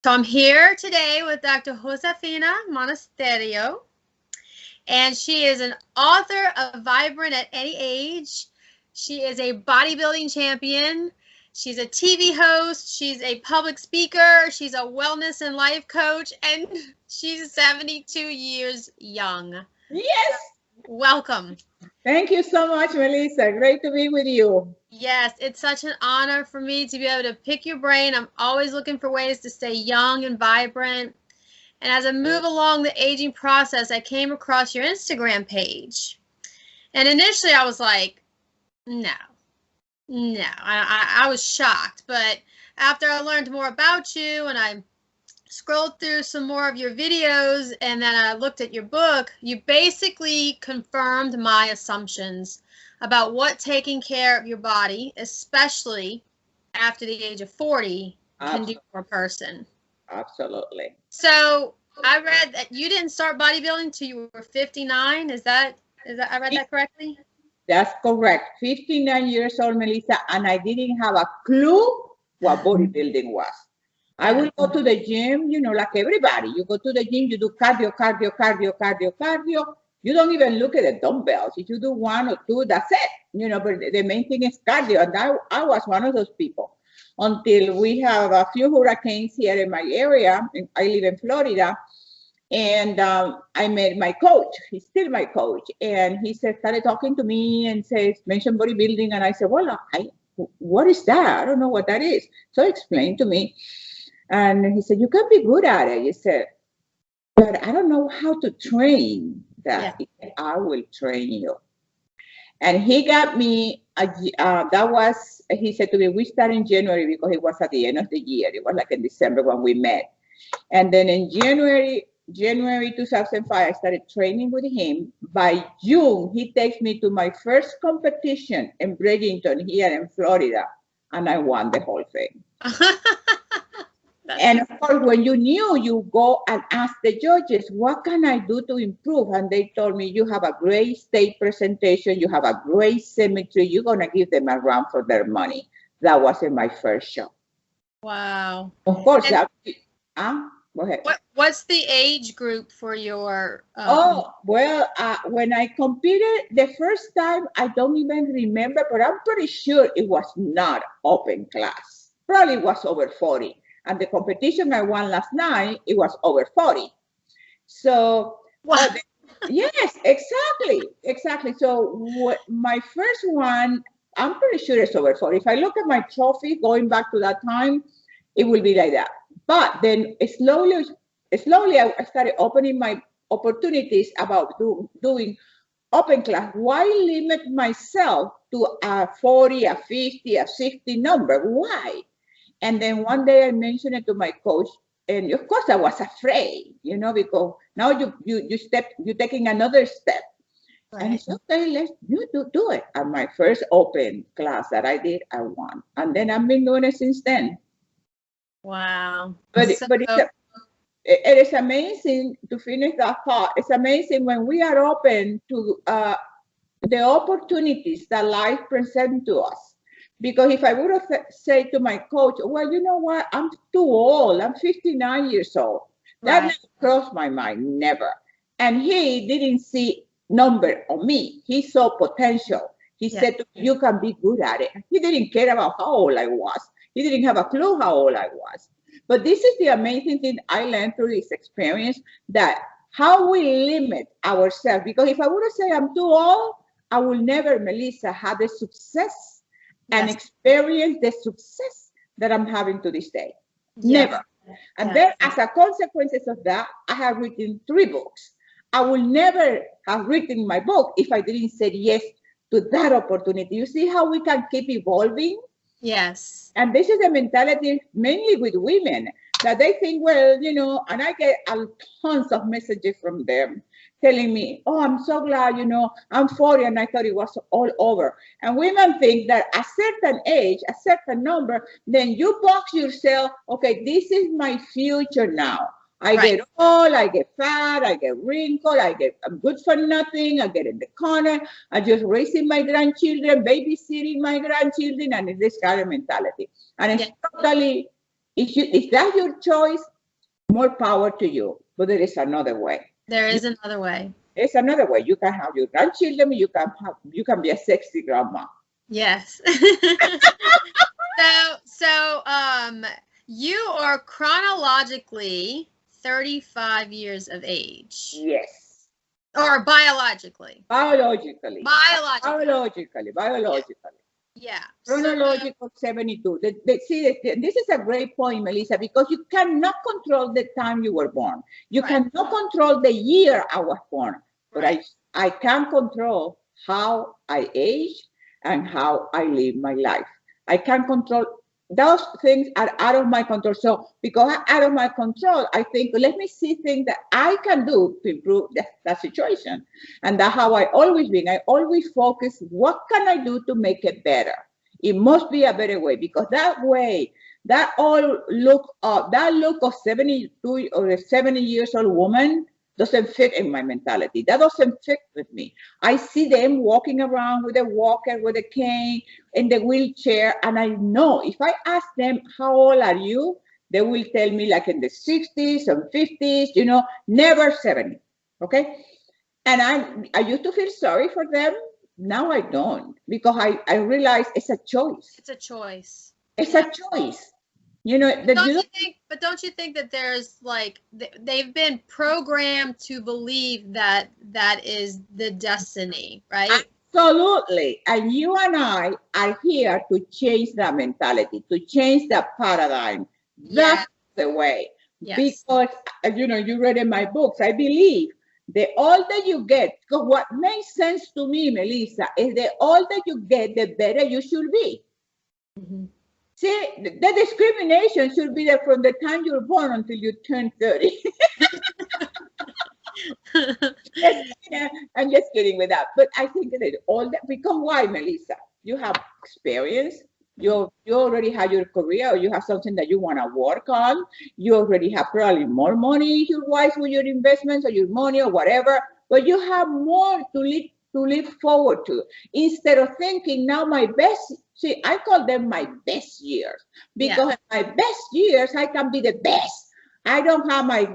So I'm here today with Dr. Josefina Monasterio, and she is an author of Vibrant at Any Age. She is a bodybuilding champion. She's a TV host. She's a public speaker. She's a wellness and life coach, and she's 72 years young. Yes. Welcome. Thank you so much, Melissa. Great to be with you. Yes, it's such an honor for me to be able to pick your brain. I'm always looking for ways to stay young and vibrant. And as I move along the aging process, I came across your Instagram page. And initially I was like, no. I was shocked. But after I learned more about you and I scrolled through some more of your videos and then I looked at your book, you basically confirmed my assumptions about what taking care of your body, especially after the age of 40, can do for a person. Absolutely. So I read that you didn't start bodybuilding until you were 59. Is that I read that correctly? That's correct. 59 years old, Melissa, and I didn't have a clue what bodybuilding was. I will go to the gym, you know, like everybody. You go to the gym, you do cardio. You don't even look at the dumbbells. If you do one or two, that's it. You know, but the main thing is cardio. And I was one of those people until we have a few hurricanes here in my area. I live in Florida. And I met my coach. He's still my coach. And he started talking to me and says, mention bodybuilding. And I said, well, what is that? I don't know what that is. So he explained to me. And he said, you can be good at it. He said, but I don't know how to train that. Yeah. He said, I will train you. And he got me, he said to me, we start in January because it was at the end of the year. It was like in December when we met. And then in January 2005, I started training with him. By June, he takes me to my first competition in Bridgeton here in Florida. And I won the whole thing. And of course, when you knew, you go and ask the judges, what can I do to improve? And they told me, you have a great stage presentation. You have a great symmetry. You're going to give them a run for their money. That was in my first show. Wow. Of course. Go ahead. What's the age group for your? When I competed the first time, I don't even remember, but I'm pretty sure it was not open class. Probably was over 40. And the competition I won last night, it was over 40. So, yes, exactly. So my first one, I'm pretty sure it's over 40. If I look at my trophy going back to that time, it will be like that. But then slowly I started opening my opportunities about doing open class. Why limit myself to a 40, a 50, a 60 number? Why? And then one day I mentioned it to my coach, and of course I was afraid, you know, because now you're taking another step. Right. And he said, okay, let's do it. And my first open class that I did, I won. And then I've been doing it since then. Wow. But it is amazing, to finish that thought. It's amazing when we are open to the opportunities that life presents to us. Because if I would have said to my coach, well, you know what, I'm too old. I'm 59 years old. That never crossed my mind, never. And he didn't see number on me. He saw potential. He said, you can be good at it. He didn't care about how old I was. He didn't have a clue how old I was. But this is the amazing thing I learned through this experience, that how we limit ourselves. Because if I would have said I'm too old, I will never, Melissa, have the success and experience the success that I'm having to this day. Never. And then as a consequence of that, I have written 3 books. I will never have written my book if I didn't say yes to that opportunity. You see how we can keep evolving? Yes. And this is the mentality mainly with women, that they think, well, you know, and I get tons of messages from them telling me, oh, I'm so glad, you know, I'm 40 and I thought it was all over. And women think that a certain age, a certain number, then you box yourself, okay, this is my future now. I get old, I get fat, I get wrinkled, I'm good for nothing, I get in the corner, I'm just raising my grandchildren, babysitting my grandchildren, and it's this kind of mentality. And it's totally, if that's your choice, more power to you. But there is another way. There is another way. It's another way. You can have your grandchildren. You can be a sexy grandma. Yes. So you are chronologically 35 years of age. Yes. Or biologically. Biologically. Yeah. Chronological 72. See, this is a great point, Melissa, because you cannot control the time you were born. You cannot control the year I was born. But I can control how I age and how I live my life. I can control those things are out of my control. So because I'm out of my control, I think, let me see things that I can do to improve that situation. And that's how I always been. I always focus, what can I do to make it better? It must be a better way, because that way, that look of 72 or a 70 years old woman doesn't fit in my mentality. That doesn't fit with me. I see them walking around with a walker, with a cane, in the wheelchair, and I know if I ask them, how old are you? They will tell me like in the 60s and 50s, never 70, okay? And I used to feel sorry for them. Now I don't, because I realize it's a choice. It's a choice. It's a choice. Don't you think that there's like, they've been programmed to believe that that is the destiny, right? Absolutely. And you and I are here to change that mentality, to change that paradigm. That's the way. Yes. Because, you read in my books, I believe the older you get, because what makes sense to me, Melissa, is the older you get, the better you should be. Mm-hmm. See, the discrimination should be there from the time you're born until you turn 30. I'm just kidding with that. But I think that all that, because why, Melissa? You have experience. You already have your career, or you have something that you want to work on. You already have probably more money, your wife, with your investments or your money or whatever. But you have more to look forward to. Instead of thinking, now my best, see, I call them my best years, because in my best years, I can be the best. I don't have my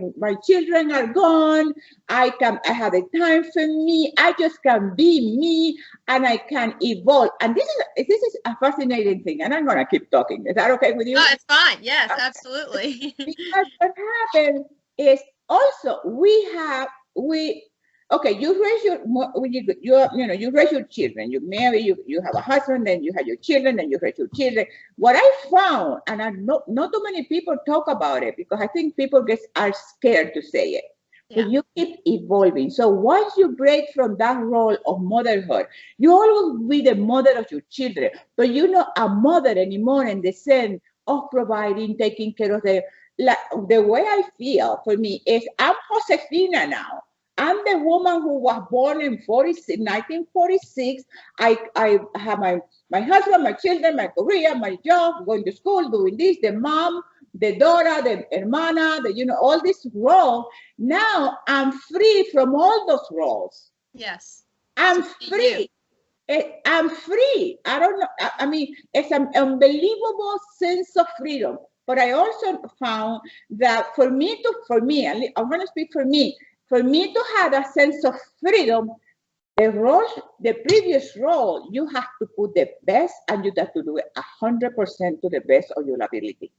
children are gone. I have the time for me. I just can be me, and I can evolve. And this is a fascinating thing. And I'm gonna keep talking. Is that okay with you? Oh, it's fine. Yes, absolutely. Because what happens is also okay, you raise you raise your children. You marry, you have a husband, then you have your children, then you raise your children. What I found, and not too many people talk about it, because I think people are scared to say it. But you keep evolving. So once you break from that role of motherhood, you always be the mother of your children, but you're not a mother anymore in the sense of providing, taking care of them. Like, the way I feel for me is I'm Josefina now. I'm the woman who was born in 1946. I have my husband, my children, my career, my job, going to school, doing this, the mom, the daughter, the hermana, all this role. Now I'm free from all those roles. Yes. I'm free. I'm free. I don't know. I mean, it's an unbelievable sense of freedom. But I also found that for me, I'm going to speak for me to have a sense of freedom, the previous role, you have to put the best, and you have to do it 100% to the best of your ability.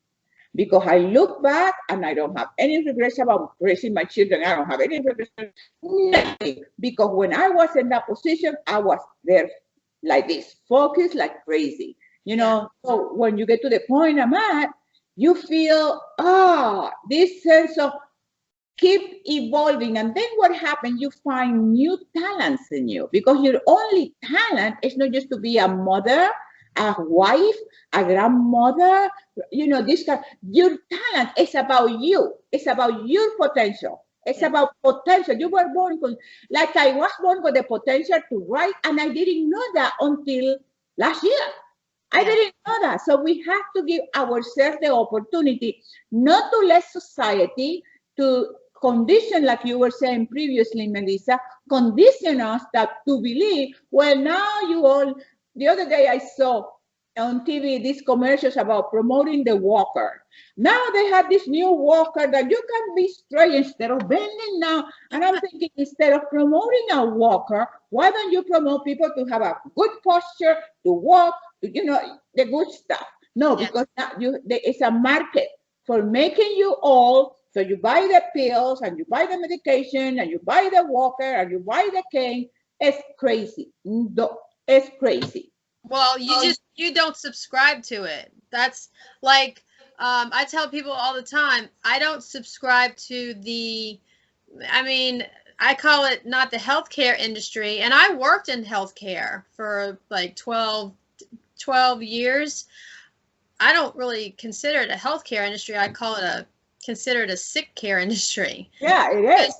Because I look back and I don't have any regrets about raising my children. I don't have any regrets, nothing. Because when I was in that position, I was there like this, focused like crazy. So when you get to the point I'm at, you feel, this sense of keep evolving. And then what happens, you find new talents in you, because your only talent is not just to be a mother, a wife, a grandmother, this kind. Your talent is about you. It's about your potential. It's about potential. You were born like I was born with the potential to write, and I didn't know that until last year. I didn't know that. So we have to give ourselves the opportunity not to let society to condition, like you were saying previously, Melissa, condition us to believe, well, now the other day I saw on TV these commercials about promoting the walker. Now they have this new walker that you can be straight instead of bending now. And I'm thinking, instead of promoting a walker, why don't you promote people to have a good posture, to walk, to, the good stuff? No, because now it's a market for making you old. So you buy the pills and you buy the medication and you buy the walker and you buy the cane. It's crazy. No, it's crazy. Well, you don't subscribe to it. That's like, I tell people all the time, I don't subscribe to I call it not the healthcare industry. And I worked in healthcare for like 12 years. I don't really consider it a healthcare industry. I call it consider it a sick care industry. Yeah, it is.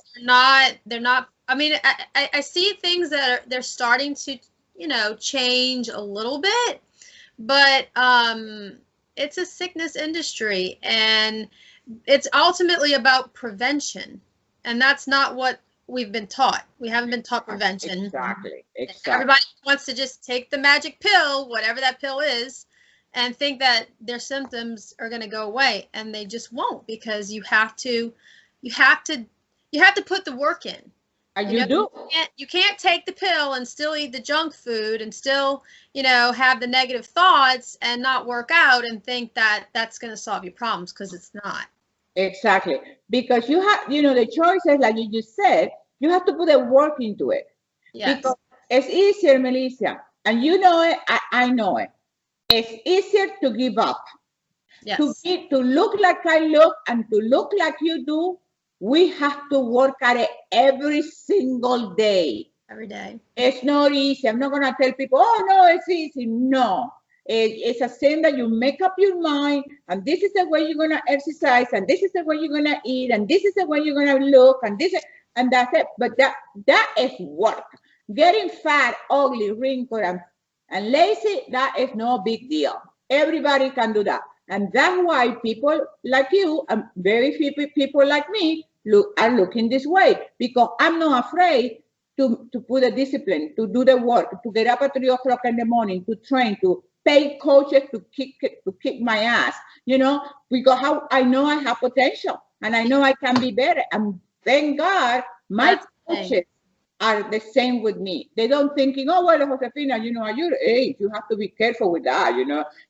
They're not, I see things that they're starting to, change a little bit, but it's a sickness industry, and it's ultimately about prevention, and that's not what we've been taught. We haven't been taught prevention. Exactly. Everybody wants to just take the magic pill, whatever that pill is, and think that their symptoms are going to go away, and they just won't, because you have to put the work in. And you do. You can't take the pill and still eat the junk food and still, have the negative thoughts and not work out and think that that's going to solve your problems, because it's not. Exactly. Because you have, the choices, like you just said, you have to put the work into it. Yes. Because it's easier, Melissa, and you know it, I know it. It's easier to give up. Yes. To look like I look and to look like you do. We have to work at it every single day. Every day. It's not easy. I'm not going to tell people, oh, no, it's easy. No. It's a thing that you make up your mind, and this is the way you're going to exercise, and this is the way you're going to eat, and this is the way you're going to look, and that's it. But that is work. Getting fat, ugly, wrinkled, and lazy, that is no big deal. Everybody can do that. And that's why people like you and very few people like me are looking this way, because I'm not afraid to put the discipline, to do the work, to get up at 3 o'clock in the morning, to train, to pay coaches to kick my ass, because I know I have potential and I know I can be better. And thank God my coaches are the same with me. They don't thinking, oh, well, Josefina, at your age, you have to be careful with that,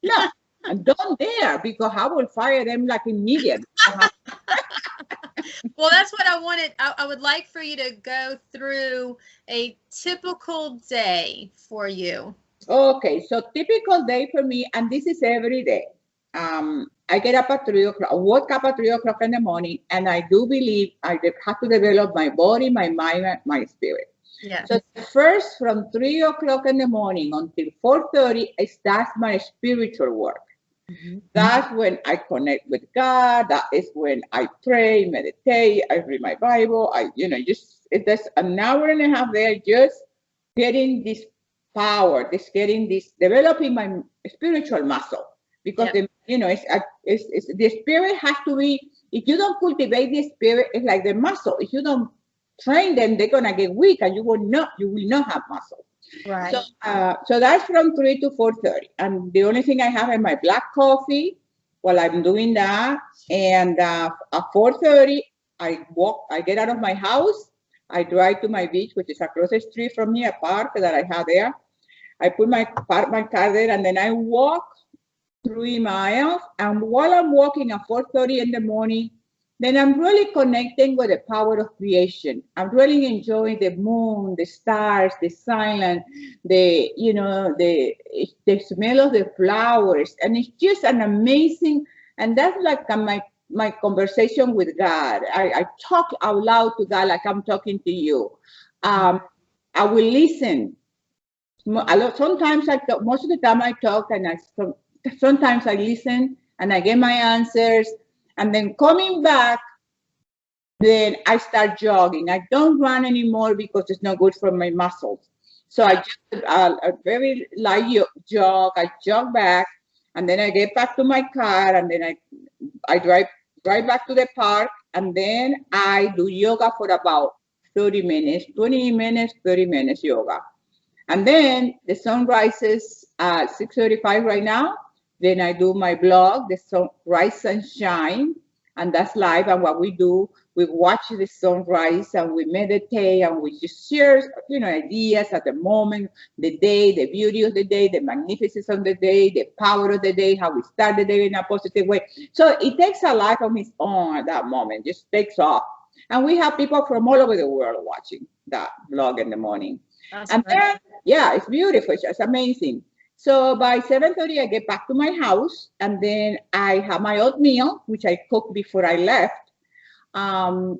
No. And don't dare, because I will fire them like immediately. Well, that's what I wanted. I would like for you to go through a typical day for you. Okay, so typical day for me, and this is every day. I get up at 3 o'clock, I wake up at 3 o'clock in the morning, and I do believe I have to develop my body, my mind, my spirit. Yeah. So first, from 3 o'clock in the morning until 4:30, that's my spiritual work. Mm-hmm. That's when I connect with God. That is when I pray, meditate, I read my Bible. There's an hour and a half there, just getting this power, developing my spiritual muscle. Because the spirit has to be. If you don't cultivate the spirit, it's like the muscle. If you don't train them, they're gonna get weak, and you will not have muscle. Right. So that's from 3 to 4:30, and the only thing I have is my black coffee while I'm doing that. And at 4:30, I get out of my house, I drive to my beach, which is across the street from me, a park that I have there. I park my car there, and then I walk 3 miles. And while I'm walking at 4:30 in the morning, then I'm really connecting with the power of creation. I'm really enjoying the moon, the stars, the silence, the smell of the flowers. And it's just an amazing, and that's like my conversation with God. I talk out loud to God like I'm talking to you. I will listen. Sometimes most of the time I talk, and sometimes I listen and I get my answers. And then coming back, then I start jogging. I don't run anymore because it's not good for my muscles. So I just a very light jog. I jog back, and then I get back to my car, and then I drive back to the park, and then I do yoga for about 30 minutes, 20 minutes, 30 minutes yoga. And then the sun rises at 6:35 right now. Then I do my blog, the Sunrise and Shine, and that's live. And what we do, we watch the sunrise and we meditate and we just share, ideas at the moment, the day, the beauty of the day, the magnificence of the day, the power of the day, how we start the day in a positive way. So it takes a life of its own at that moment, just takes off. And we have people from all over the world watching that blog in the morning. That's and great. then, yeah, it's beautiful. It's amazing. So by 7:30, I get back to my house, and then I have my oatmeal, which I cooked before I left. I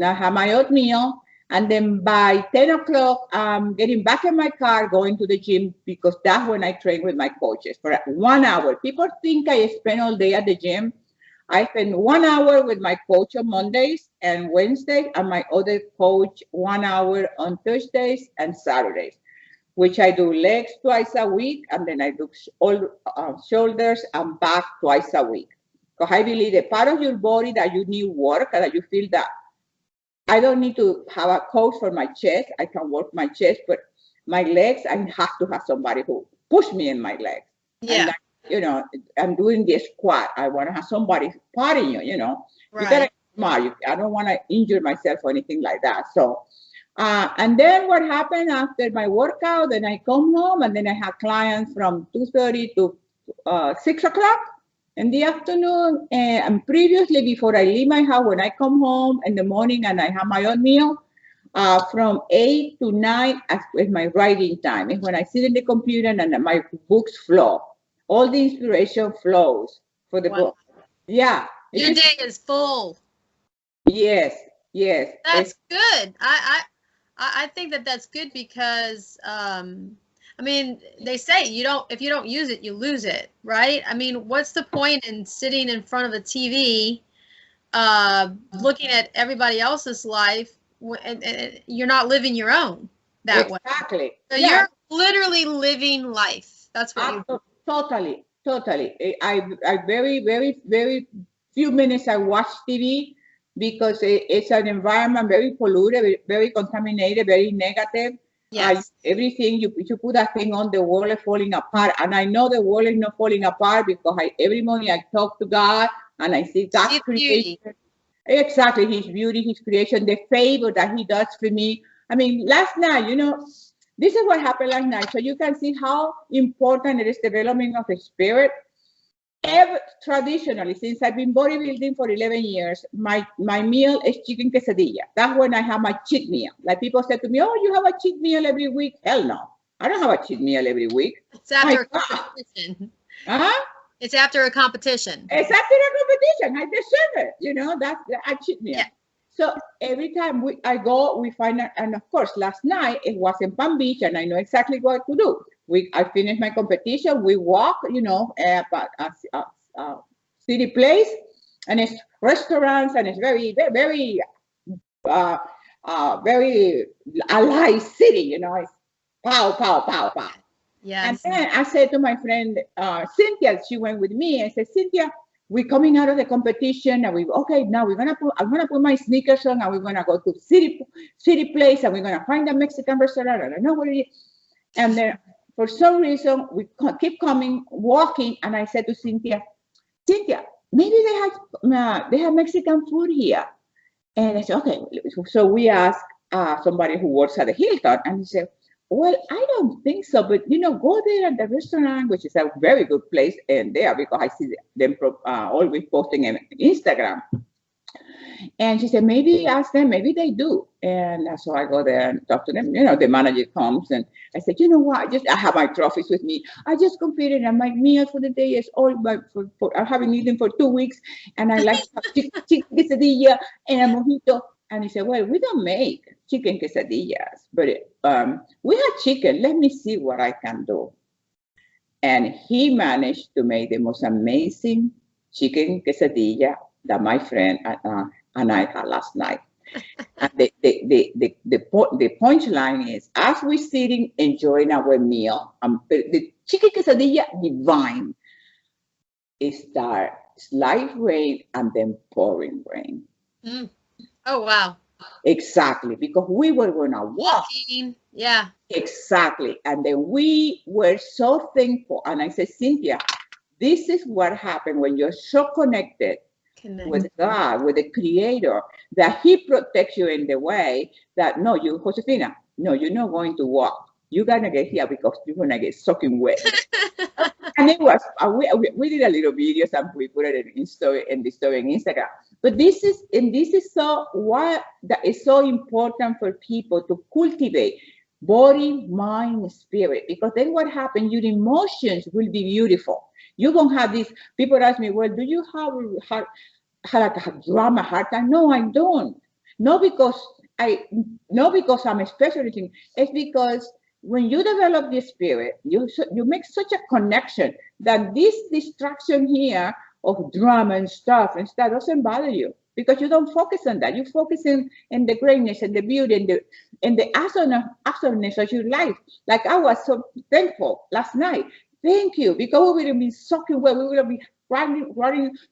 have my oatmeal, and then by 10 o'clock, I'm getting back in my car, going to the gym, because that's when I train with my coaches for 1 hour. People think I spend all day at the gym. I spend 1 hour with my coach on Mondays and Wednesdays, and my other coach 1 hour on Thursdays and Saturdays, which I do legs twice a week, and then I do all shoulders and back twice a week. Because I believe the part of your body that you need work, that you feel that I don't need to have a coach for my chest. I can work my chest, but my legs, I have to have somebody who push me in my legs. Yeah. And I'm doing the squat. I want to have somebody partying you, Right. You gotta be smart. I don't want to injure myself or anything like that. So, and then what happened after my workout, then I come home and then I have clients from 2:30 to 6 o'clock in the afternoon. And previously, before I leave my house, when I come home in the morning and I have my own meal, from 8 to 9 is my writing time. It's when I sit in the computer and my books flow. All the inspiration flows for the book. Yeah. Your day is full. Yes. That's good. I think that's good because I mean, they say if you don't use it, you lose it, right? I mean, what's the point in sitting in front of a TV, looking at everybody else's life, and you're not living your own that way? Exactly. So you're literally living life. That's what you do. Totally. I very few minutes I watch TV because it's an environment very polluted, very contaminated, very negative. Yes. Everything you put that thing on, the world is falling apart, and I know the world is not falling apart because every morning I talk to God and I see God's creation. Exactly, His beauty, His creation, the favor that He does for me. I mean, last night, this is what happened last night. So you can see how important it is development of the spirit. Traditionally, since I've been bodybuilding for 11 years, my meal is chicken quesadilla. That's when I have my cheat meal. Like people said to me, oh, you have a cheat meal every week? Hell no. I don't have a cheat meal every week. It's after a competition. It's after a competition. It's after a competition. I deserve it. That's a cheat meal. Yeah. So every time I go, we find out, and of course, last night it was in Palm Beach, and I know exactly what to do. I finished my competition. We walk, city place, and it's restaurants, and it's very, very, very alive city. It's pow. Yes. And then I said to my friend Cynthia, she went with me, and said, Cynthia, we're coming out of the competition, and now I'm gonna put my sneakers on, and we're gonna go to city place, and we're gonna find a Mexican restaurant. I don't know what it is. And then for some reason we keep walking, and I said to Cynthia, maybe they have Mexican food here. And I said, okay. So we asked somebody who works at the Hilton, and he said, well, I don't think so, but go there at the restaurant, which is a very good place, and there because I see them always posting on Instagram. And she said, maybe ask them, maybe they do. And so I go there and talk to them. The manager comes, and I said, you know what? I have my trophies with me. I just competed, and my meal for the day is all I haven't eaten for 2 weeks, and I like to have chicken quesadilla and a mojito. And he said, well, we don't make chicken quesadillas, but we have chicken. Let me see what I can do. And he managed to make the most amazing chicken quesadilla that my friend and I had last night. And the punchline is, as we're sitting enjoying our meal, the chicken quesadilla divine, it starts light rain and then pouring rain. Oh, wow. Exactly, because we were going to walk. Yeah. Exactly. And then we were so thankful. And I said, Cynthia, this is what happened when you're so connected with God, with the Creator, that He protects you in the way that, no, Josefina, no, you're not going to walk. You're going to get here because you're going to get soaking wet. And it was, we did a little videos and we put it in the story on Instagram. But this is so what that is so important for people to cultivate body, mind, spirit, because then what happens, your emotions will be beautiful. You won't have this. People ask me, well, do you have a drama hard time? No, I don't. Not because I'm a specialist. It's because when you develop this spirit, you make such a connection that this distraction here of drama and stuff doesn't bother you, because you don't focus on that. You focus in the greatness and the beauty and the awesomeness of your life. Like I was so thankful last night. Thank you, because we would have been soaking wet. We would have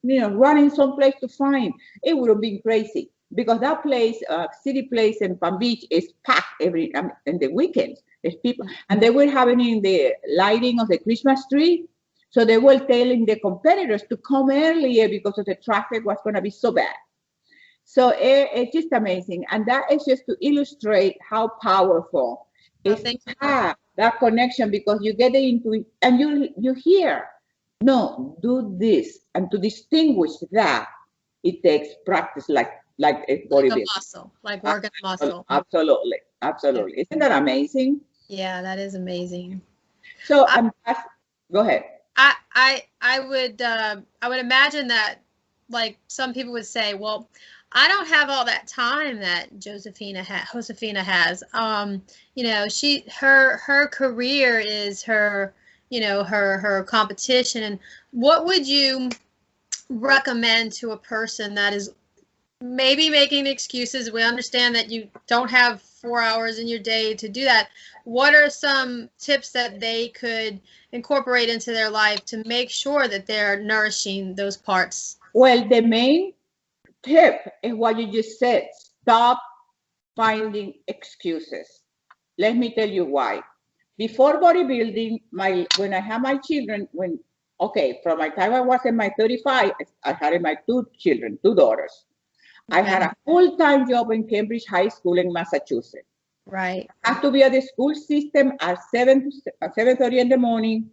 been running someplace to find. It would have been crazy, because that place, city place in Palm Beach, is packed in the weekends. There's people, and they were having the lighting of the Christmas tree. So they were telling the competitors to come earlier because of the traffic was going to be so bad. So it's just amazing. And that is just to illustrate how powerful is to have that connection, because you get into it and you hear, no, do this. And to distinguish that, it takes practice like a bodybuilding. Like a muscle, like working a muscle. Absolutely. Absolutely. Yeah. Isn't that amazing? Yeah, that is amazing. So go ahead. I would imagine that, like, some people would say, well, I don't have all that time that Josefina has. You know, her career is her, you know, her competition. And what would you recommend to a person that is maybe making excuses? We understand that you don't have 4 hours in your day to do that. What are some tips that they could incorporate into their life to make sure that they're nourishing those parts? Well, the main tip is what you just said. Stop finding excuses. Let me tell you why. Before bodybuilding, when I had my children, from my time I was in my 35, I had my 2 children, 2 daughters. Okay. I had a full-time job in Cambridge High School in Massachusetts. Right. I have to be at the school system at 7:30 in the morning.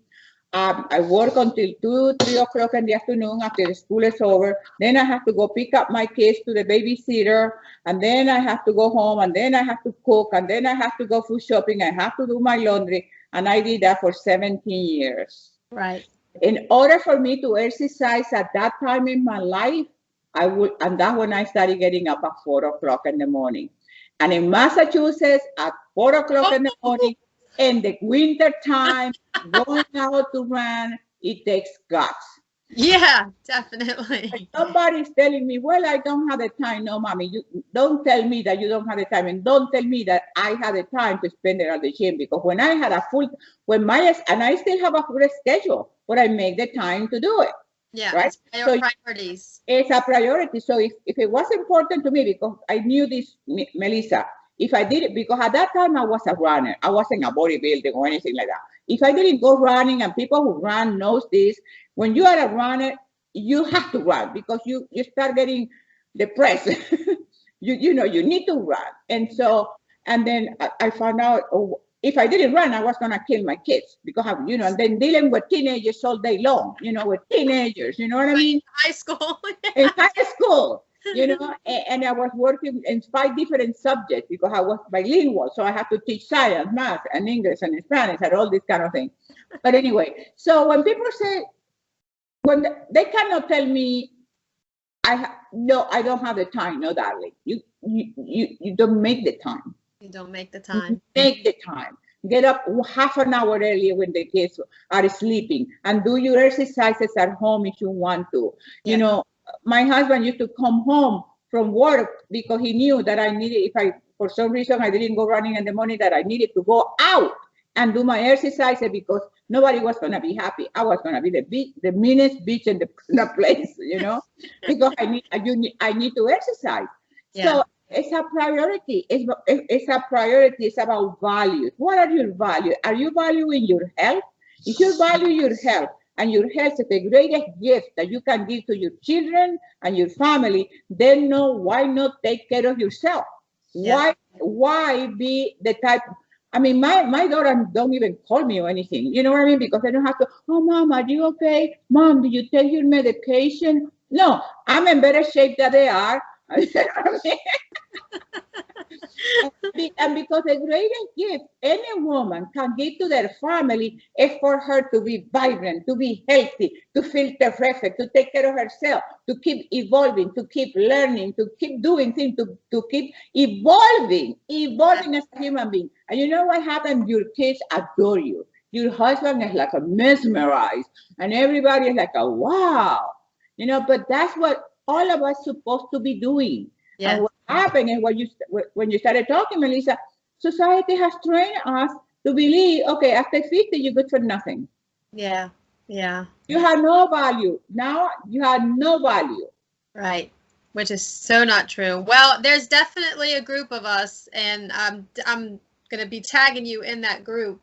I work until 2-3 o'clock in the afternoon after the school is over. Then I have to go pick up my kids to the babysitter, and then I have to go home, and then I have to cook, and then I have to go food shopping. I have to do my laundry, and I did that for 17 years. Right. In order for me to exercise at that time in my life, and that's when I started getting up at 4 o'clock in the morning. And in Massachusetts, at 4 o'clock in the morning, in the winter time, going out to run, it takes guts. Yeah, definitely. And somebody's telling me, well, I don't have the time. No, mommy, you don't tell me that you don't have the time, and don't tell me that I had the time to spend it at the gym, because when I had and I still have a full schedule, but I make the time to do it. Yeah, right. So priorities. It's a priority. So if it was important to me, because I knew this, Melissa, if I did it, because at that time I was a runner, I wasn't a bodybuilder or anything like that. If I didn't go running, and people who run knows this, when you are a runner, you have to run, because you start getting depressed. you know, you need to run. And then I found out, if I didn't run, I was going to kill my kids, because, you know, and then dealing with teenagers all day long, you know, with teenagers, you know what I mean? High school. In high school, you know, and I was working in 5 different subjects, because I was bilingual. So I had to teach science, math, and English, and Spanish, and all this kind of thing. But anyway, so when people say, they cannot tell me, no, I don't have the time. No, darling, you don't make the time. You don't make the time. Make the time. Get up half an hour earlier when the kids are sleeping, and do your exercises at home if you want to. Yeah. You know, my husband used to come home from work because he knew that I needed, for some reason I didn't go running in the morning, that I needed to go out and do my exercises, because nobody was going to be happy. I was going to be the meanest bitch in the place, you know, because I need to exercise. Yeah. So It's a priority. It's a priority. It's about values. What are your values? Are you valuing your health? If you value your health, and your health is the greatest gift that you can give to your children and your family, then no, why not take care of yourself? Yeah. Why be the type? I mean, my daughter don't even call me or anything. You know what I mean? Because I don't have to, oh, Mom, are you okay? Mom, did you take your medication? No, I'm in better shape than they are. And because the greatest gift any woman can give to their family is for her to be vibrant, to be healthy, to feel terrific, to take care of herself, to keep evolving, to keep learning, to keep doing things, to keep evolving as a human being. And you know what happens? Your kids adore you. Your husband is like a mesmerized, and everybody is like a wow. You know, but that's what all of us supposed to be doing. Yeah. And what happened is when you started talking, Melissa, society has trained us to believe, okay, after 50, you're good for nothing. Yeah. Yeah. You have no value. Now you have no value. Right. Which is so not true. Well, there's definitely a group of us, and I'm going to be tagging you in that group.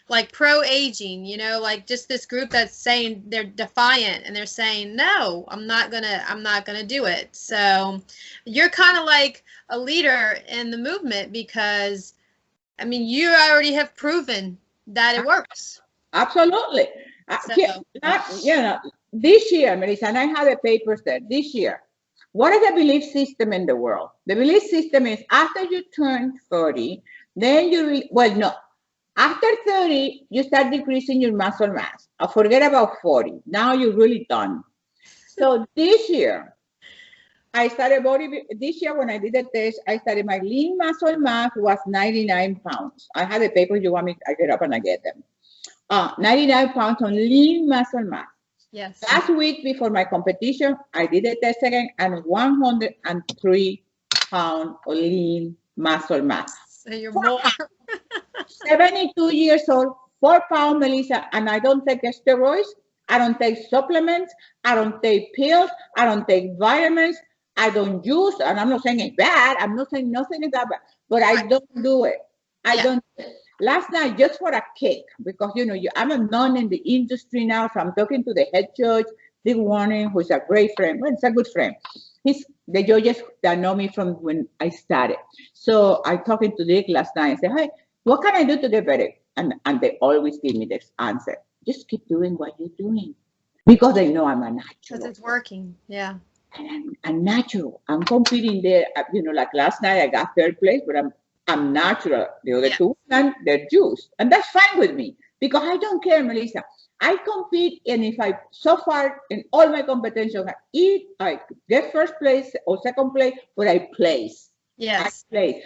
Like pro-aging, you know, like just this group that's saying they're defiant and they're saying, no, I'm not gonna do it. So you're kind of like a leader in the movement because, I mean, you already have proven that it works. Absolutely. So, You know, this year, Melissa, and I have the papers there, this year, what is the belief system in the world? The belief system is after you turn 30, then no, after 30, you start decreasing your muscle mass. Forget about 40. Now you're really done. So this year, I started this year when I did the test, I started my lean muscle mass was 99 pounds. I have the papers you want me, I get up and I get them. 99 pounds on lean muscle mass. yes. Last week before my competition, I did the test again and 103 pounds of lean muscle mass. So you're more. 72 years old, 4 pounds, Melissa, and I don't take steroids. I don't take supplements. I don't take pills. I don't take vitamins. I don't use, and I'm not saying it's bad. I'm not saying nothing is that bad, but I don't do it. I don't. Last night, just for a kick, because you know, I'm a nun in the industry now, so I'm talking to the head judge, Dick Warren, who's a great friend. Well, it's a good friend. He's the judges that know me from when I started. So I talking to Dick last night and said, hey, what can I do to get better? And they always give me this answer. Just keep doing what you're doing. Because they know I'm a natural. Because it's working. Yeah. And I'm natural. I'm competing there. You know, like last night I got third place, but I'm natural. The other two, and they're juiced. And that's fine with me. Because I don't care, Melissa. I compete, and if I, so far in all my competitions, I get first place or second place, but I place. Yes. I place.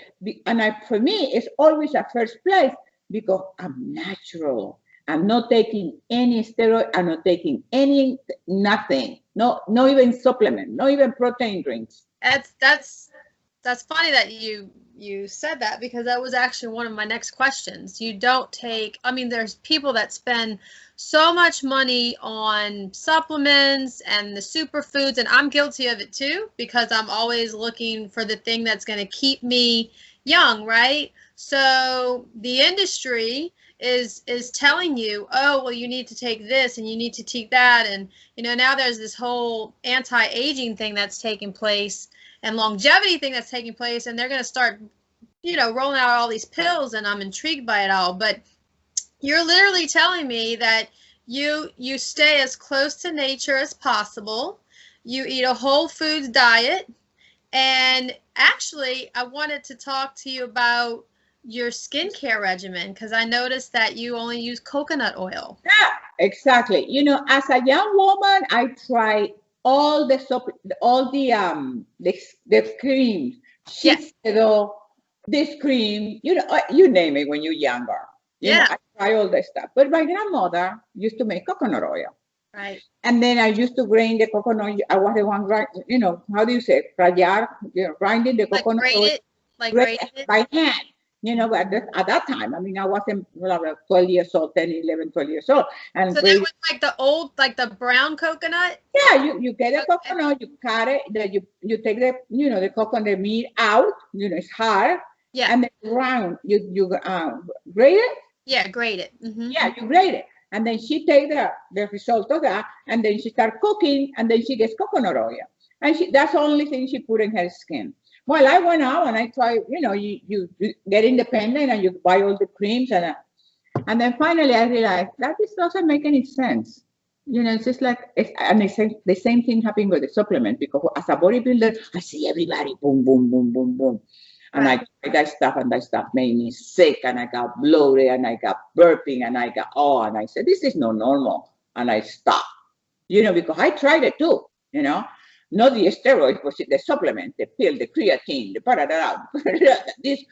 And for me, it's always a first place because I'm natural. I'm not taking any steroid. I'm not taking nothing. No, not even supplement. Not even protein drinks. That's funny that you said that because that was actually one of my next questions. You don't take, I mean, there's people that spend so much money on supplements and the superfoods, and I'm guilty of it too because I'm always looking for the thing that's going to keep me young, right? So the industry is telling you, oh, well, you need to take this and you need to take that, and you know, now there's this whole anti-aging thing that's taking place and longevity thing that's taking place, and they're going to start, you know, rolling out all these pills, and I'm intrigued by it all. But you're literally telling me that you stay as close to nature as possible. You eat a whole foods diet, and actually, I wanted to talk to you about your skincare regimen because I noticed that you only use coconut oil. Yeah, exactly. You know, as a young woman, I tried all the creams, Shiseido, this cream, you know, you name it when you're younger. You know, I try all that stuff. But my grandmother used to make coconut oil. Right. And then I used to grind the coconut. I was the one, you know, how do you say, rayar, you know, grinding the coconut oil. Grate it by hand. you know, at that time, I mean, I wasn't 12 years old, 10, 11, 12 years old. And so that was like the old, like the brown coconut? yeah, you get a coconut, you cut it, then you take the, you know, the coconut meat out, you know, it's hard. Yeah. And then you grate it. Yeah, grate it. Yeah, you grate it. And then she take the result of that, and then she start cooking, and then she gets coconut oil. And that's the only thing she put in her skin. Well, I went out and I tried, you know, you get independent and you buy all the creams, and then finally I realized that this doesn't make any sense. You know, it's just like, and the same thing happened with the supplement, because as a bodybuilder, I see everybody boom, boom, boom, boom, boom. And I tried that stuff, and that stuff made me sick, and I got bloated, and I got burping, and I said, this is not normal. And I stopped, you know, because I tried it too, you know. Not the steroids, but the supplement, the pill, the creatine, the this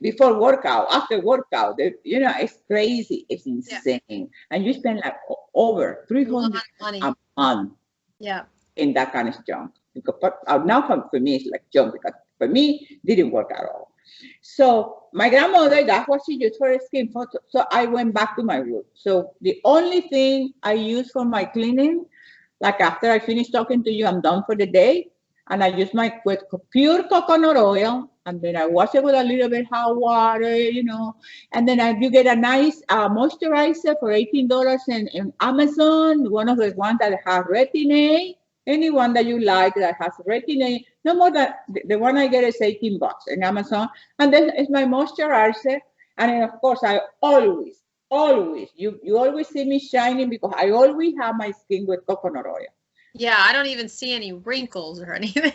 before workout, after workout, you know, it's crazy, it's insane. Yeah. And you spend like over $300 a month in that kind of junk. Because now for me, it's like junk, because for me, didn't work at all. So my grandmother, that's what she used for her skin. So I went back to my roots. So the only thing I use for my cleaning, like after I finish talking to you, I'm done for the day. And I use my pure coconut oil. And then I wash it with a little bit hot water, you know. And then you get a nice moisturizer for $18 in Amazon. One of the ones that has retin A. Any one that you like that has retin A. No more than the one I get is $18 in Amazon. And then it's my moisturizer. And then, of course, I always, you always see me shining, because I always have my skin with coconut oil. Yeah, I don't even see any wrinkles or anything.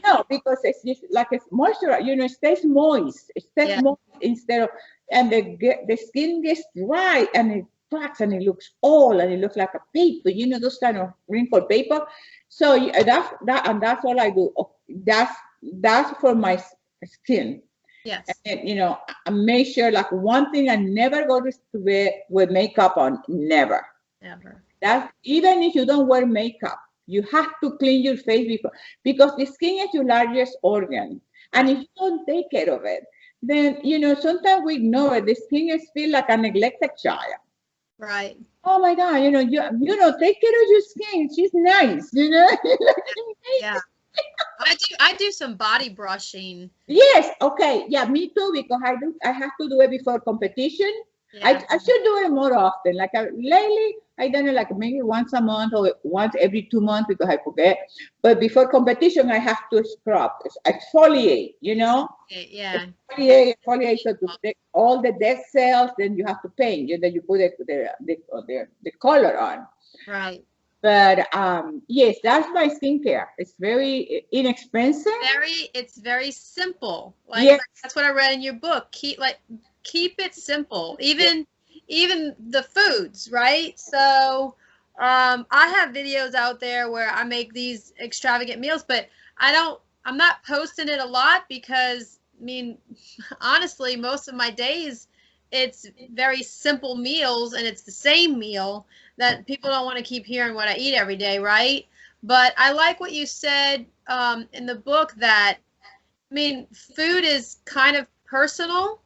No, because it's just like it's moisturizer, you know, it stays moist. It stays moist instead of, and the skin gets dry, and it cracks, and it looks old, and it looks like a paper, you know, those kind of wrinkled paper. So that's all I do. That's for my skin. Yes. And, you know, I make sure, like, one thing, I never go to bed with makeup on. Never. That's, even if you don't wear makeup, you have to clean your face because the skin is your largest organ. And if you don't take care of it, then, you know, sometimes we ignore it. The skin is feel like a neglected child. Right. Oh my God, you know, take care of your skin. She's nice, you know. Yeah. I do some body brushing. Yes, okay. Yeah, me too, because I have to do it before competition. Yeah. I should do it more often. Like lately, I done it like maybe once a month or once every 2 months, because I forget. But before competition, I have to scrub, exfoliate, you know. Yeah. Exfoliate so to take all the dead cells. Then you have to paint. You know, you put the color on. Right. But yes, that's my skincare. It's very inexpensive. It's very simple. Like that's what I read in your book. Keep it simple. Even the foods, right? So I have videos out there where I make these extravagant meals, but I'm not posting it a lot, because I mean, honestly, most of my days it's very simple meals, and it's the same meal that people don't want to keep hearing what I eat every day, right? But I like what you said in the book, that, I mean, food is kind of personal.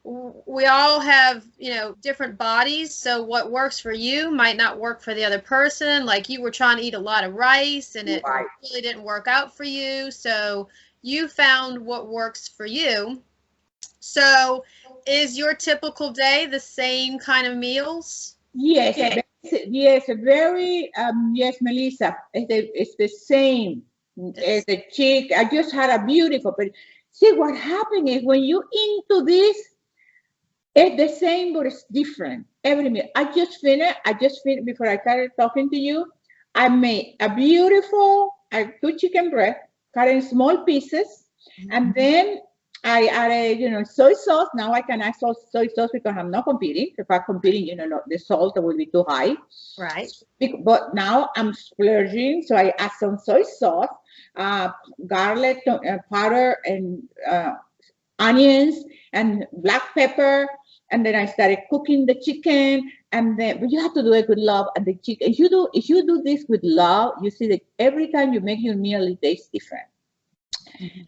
We all have, you know, different bodies, so what works for you might not work for the other person. Like, you were trying to eat a lot of rice, and it really didn't work out for you, so you found what works for you. So is your typical day the same kind of meals? Yes, very yes, Melissa, it's the same as the chick. I just had a beautiful, but see, what happened is, when you into this, it's the same, but it's different every meal. I just finished before I started talking to you. I made a beautiful, I took chicken breast, cut in small pieces, and then I added, you know, soy sauce. Now I can add soy sauce because I'm not competing. If I'm competing, you know, the salt will be too high. Right. But now I'm splurging, so I add some soy sauce, garlic powder, and onions and black pepper, and then I started cooking the chicken. And then, but you have to do it with love. And the chicken, if you do this with love, you see that every time you make your meal, it tastes different.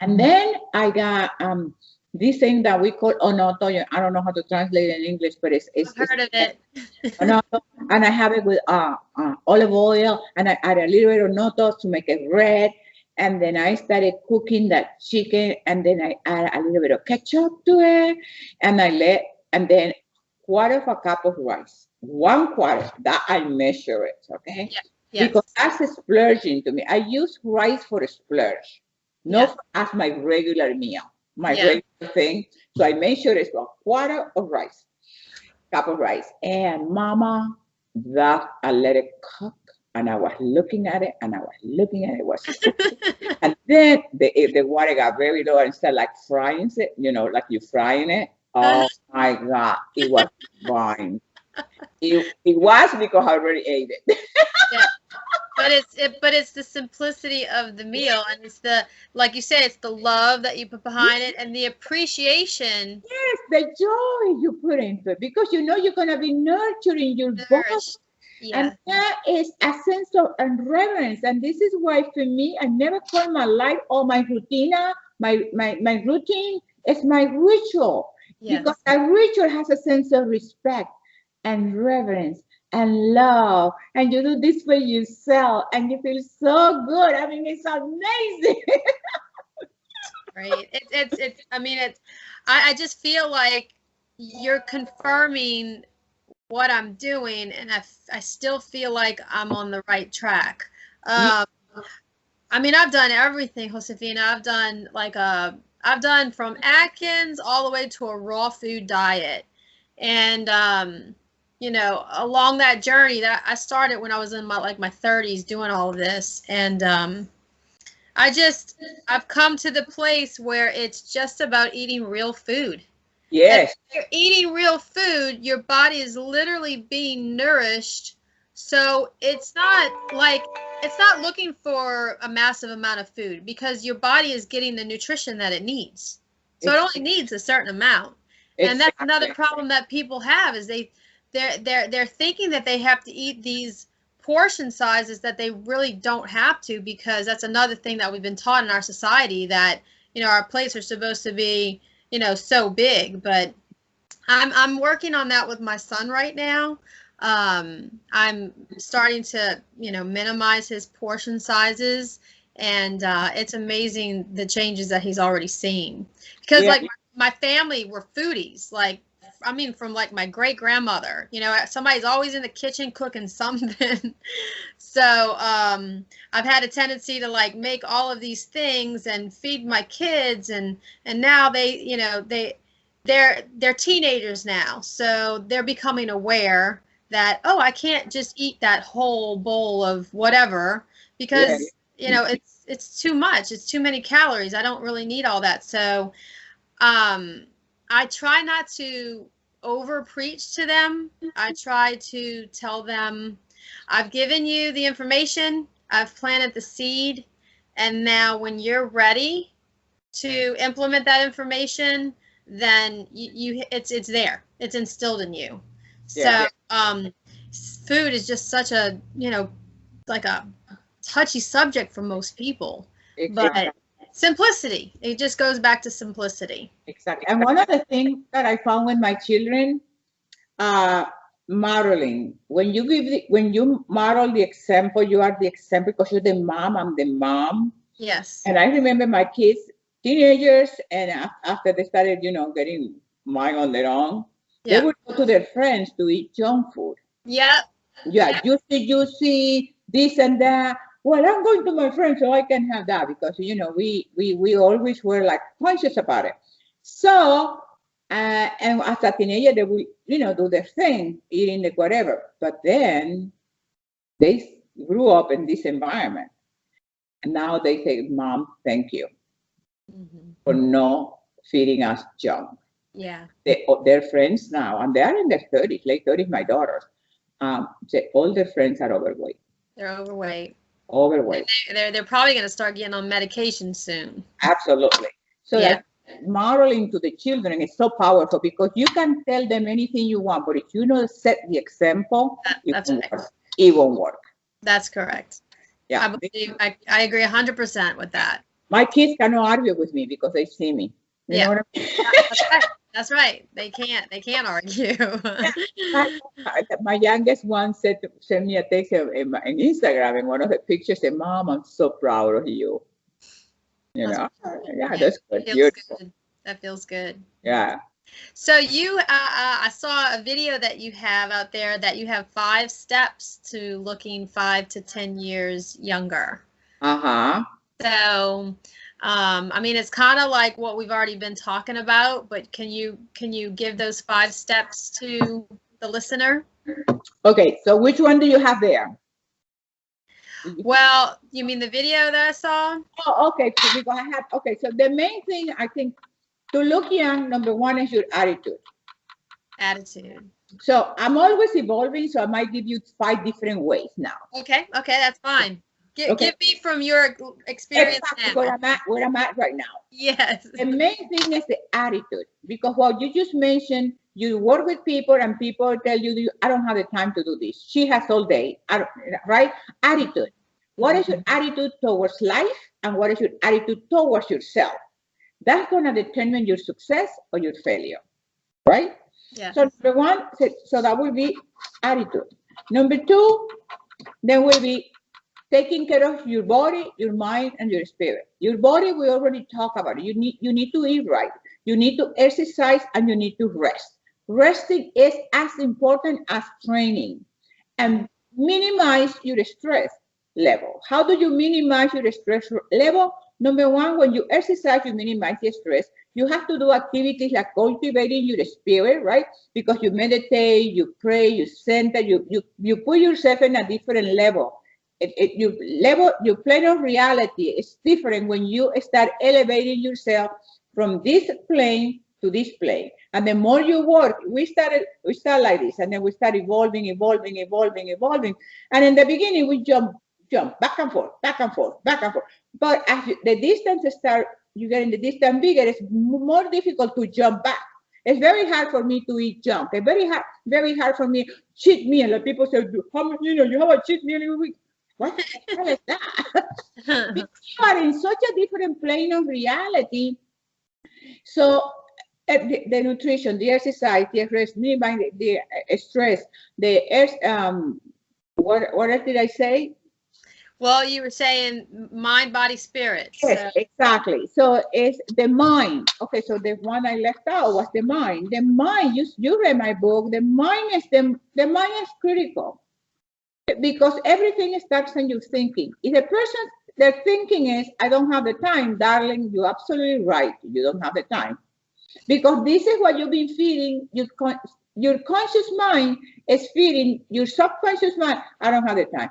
And then I got this thing that we call onoto. I don't know how to translate it in English, but I've heard of it. onoto, and I have it with olive oil, and I add a little bit of onoto to make it red. And then I started cooking that chicken, and then I add a little bit of ketchup to it, and and then quarter of a cup of rice, 1/4. That I measure it, okay? Yeah. Yes. Because that's a splurging to me. I use rice for a splurge, not as my regular meal, my regular thing. So I make sure it's 1/4 of rice, cup of rice. And mama, that I let it cook. And I was looking at it, and I was looking at it, was cooking. And then the water got very low and started like frying it, like you frying it. Oh my God, it was fine. It was because I already ate it. Yeah. But it's the simplicity of the meal, and it's the, like you said, it's the love that you put behind it and the appreciation. Yes, the joy you put into it, because you're gonna be nurturing your body. Yeah. And that is a sense of reverence. And this is why for me, I never call my life or my routine. My routine is my ritual. Yes. Because a ritual has a sense of respect and reverence and love. And you do this for yourself, and you feel so good. I mean, it's amazing. Right. I just feel like you're confirming what I'm doing, and I still feel like I'm on the right track. I mean, I've done everything, Josefina. I've done from Atkins all the way to a raw food diet. And along that journey that I started when I was in my 30s doing all of this. And I've come to the place where it's just about eating real food. Yes. If you're eating real food, your body is literally being nourished. So it's not looking for a massive amount of food, because your body is getting the nutrition that it needs. So it only needs a certain amount. And that's another problem that people have, is they're thinking that they have to eat these portion sizes that they really don't have to, because that's another thing that we've been taught in our society, that our plates are supposed to be so big. But I'm working on that with my son right now. I'm starting to minimize his portion sizes, and it's amazing the changes that he's already seeing, because my family were foodies, from my great grandmother. Somebody's always in the kitchen cooking something. So I've had a tendency to make all of these things and feed my kids, and now they're teenagers now, so they're becoming aware that, I can't just eat that whole bowl of whatever, because it's too much. It's too many calories. I don't really need all that. So I try not to over preach to them. I try to tell them, I've given you the information, I've planted the seed, and now when you're ready to implement that information, then it's there. It's instilled in you. So food is just such a a touchy subject for most people. But simplicity, it just goes back to simplicity. Exactly. And one of the things that I found with my children, modeling. When you model the example, you are the example, because you're the mom. I'm the mom. Yes. And I remember my kids, teenagers, and after they started, getting mine on their own, they would go to their friends to eat junk food. Yeah. Yeah, juicy, this and that. Well, I'm going to my friends so I can have that, because we always were conscious about it. So and as a teenager, they will do their thing, eating the whatever. But then they grew up in this environment, and now they say, "Mom, thank you for not feeding us junk." Yeah. Their friends now, and they are in their 30s, late 30s. My daughters, all their friends are overweight. They're overweight. They're probably going to start getting on medication soon. Absolutely. So that modeling to the children is so powerful, because you can tell them anything you want, but if you don't set the example, it won't work. That's correct. Yeah, I agree 100% with that. My kids cannot argue with me because they see me. You know Yeah. what I mean? That's right. That's right. They can't argue. My youngest one sent me a text in Instagram, and one of the pictures said, "Mom, I'm so proud of you." You That's know, wonderful. yeah, Yeah, that's good. feels Beautiful. good. That feels good. Yeah. So you, I saw a video that you have out there that you have 5 steps to looking 5 to 10 years younger. Uh-huh. So, I mean, it's kind of like what we've already been talking about, but can you give those 5 steps to the listener? Okay, so which one do you have there? Well, you mean the video that I saw? Oh, okay. So because I have, okay, so the main thing I think to look young, number one is your attitude. Attitude. So I'm always evolving, so I might give you 5 different ways now. Okay, that's fine. Okay. Give me from your experience exactly now. Where I'm at right now. Yes. The main thing is the attitude, because what you just mentioned, you work with people and people tell you, I don't have the time to do this. She has all day, right? Attitude. What is your attitude towards life, and what is your attitude towards yourself? That's going to determine your success or your failure, right? Yeah. So number one, so that will be attitude. Number two, there will be taking care of your body, your mind, and your spirit. Your body, we already talked about it. You need to eat right. You need to exercise, and you need to rest. Resting is as important as training. And minimize your stress level. How do you minimize your stress level? Number one, when you exercise, you minimize the stress. You have to do activities like cultivating your spirit, right? Because you meditate, you pray, you center, you put yourself in a different level. Your plane of reality is different when you start elevating yourself from this plane to this plane. And the more you work, we start like this, and then we start evolving. And in the beginning, we jump back and forth. But as the distance start, you get in the distance bigger, it's more difficult to jump back. It's very hard for me to eat junk. It's very hard for me cheat meal. And people say, you have a cheat meal every week. What the hell is that? Because you are in such a different plane of reality. So the nutrition, the exercise, the rest, the stress, what else did I say? Well, you were saying mind, body, spirit. Yes, exactly. So it's the mind. Okay, so the one I left out was the mind. The mind, you read my book, the mind is critical. Because everything starts in your thinking. If a person, their thinking is, I don't have the time, darling, you're absolutely right. You don't have the time. Because this is what you've been feeding. Your conscious mind is feeding your subconscious mind. I don't have the time.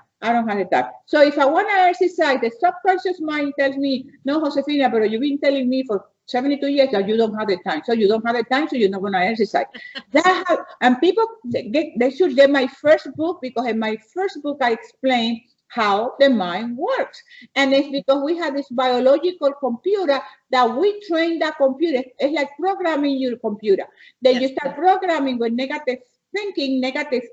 So if I want to exercise, the subconscious mind tells me, no, Josefina, but you've been telling me for 72 years that you don't have the time. So you don't have the time, so you're not going to exercise. And people, they should get my first book, because in my first book, I explain how the mind works. And it's because we have this biological computer that we train that computer. It's like programming your computer. Then you start programming with negative thinking, negative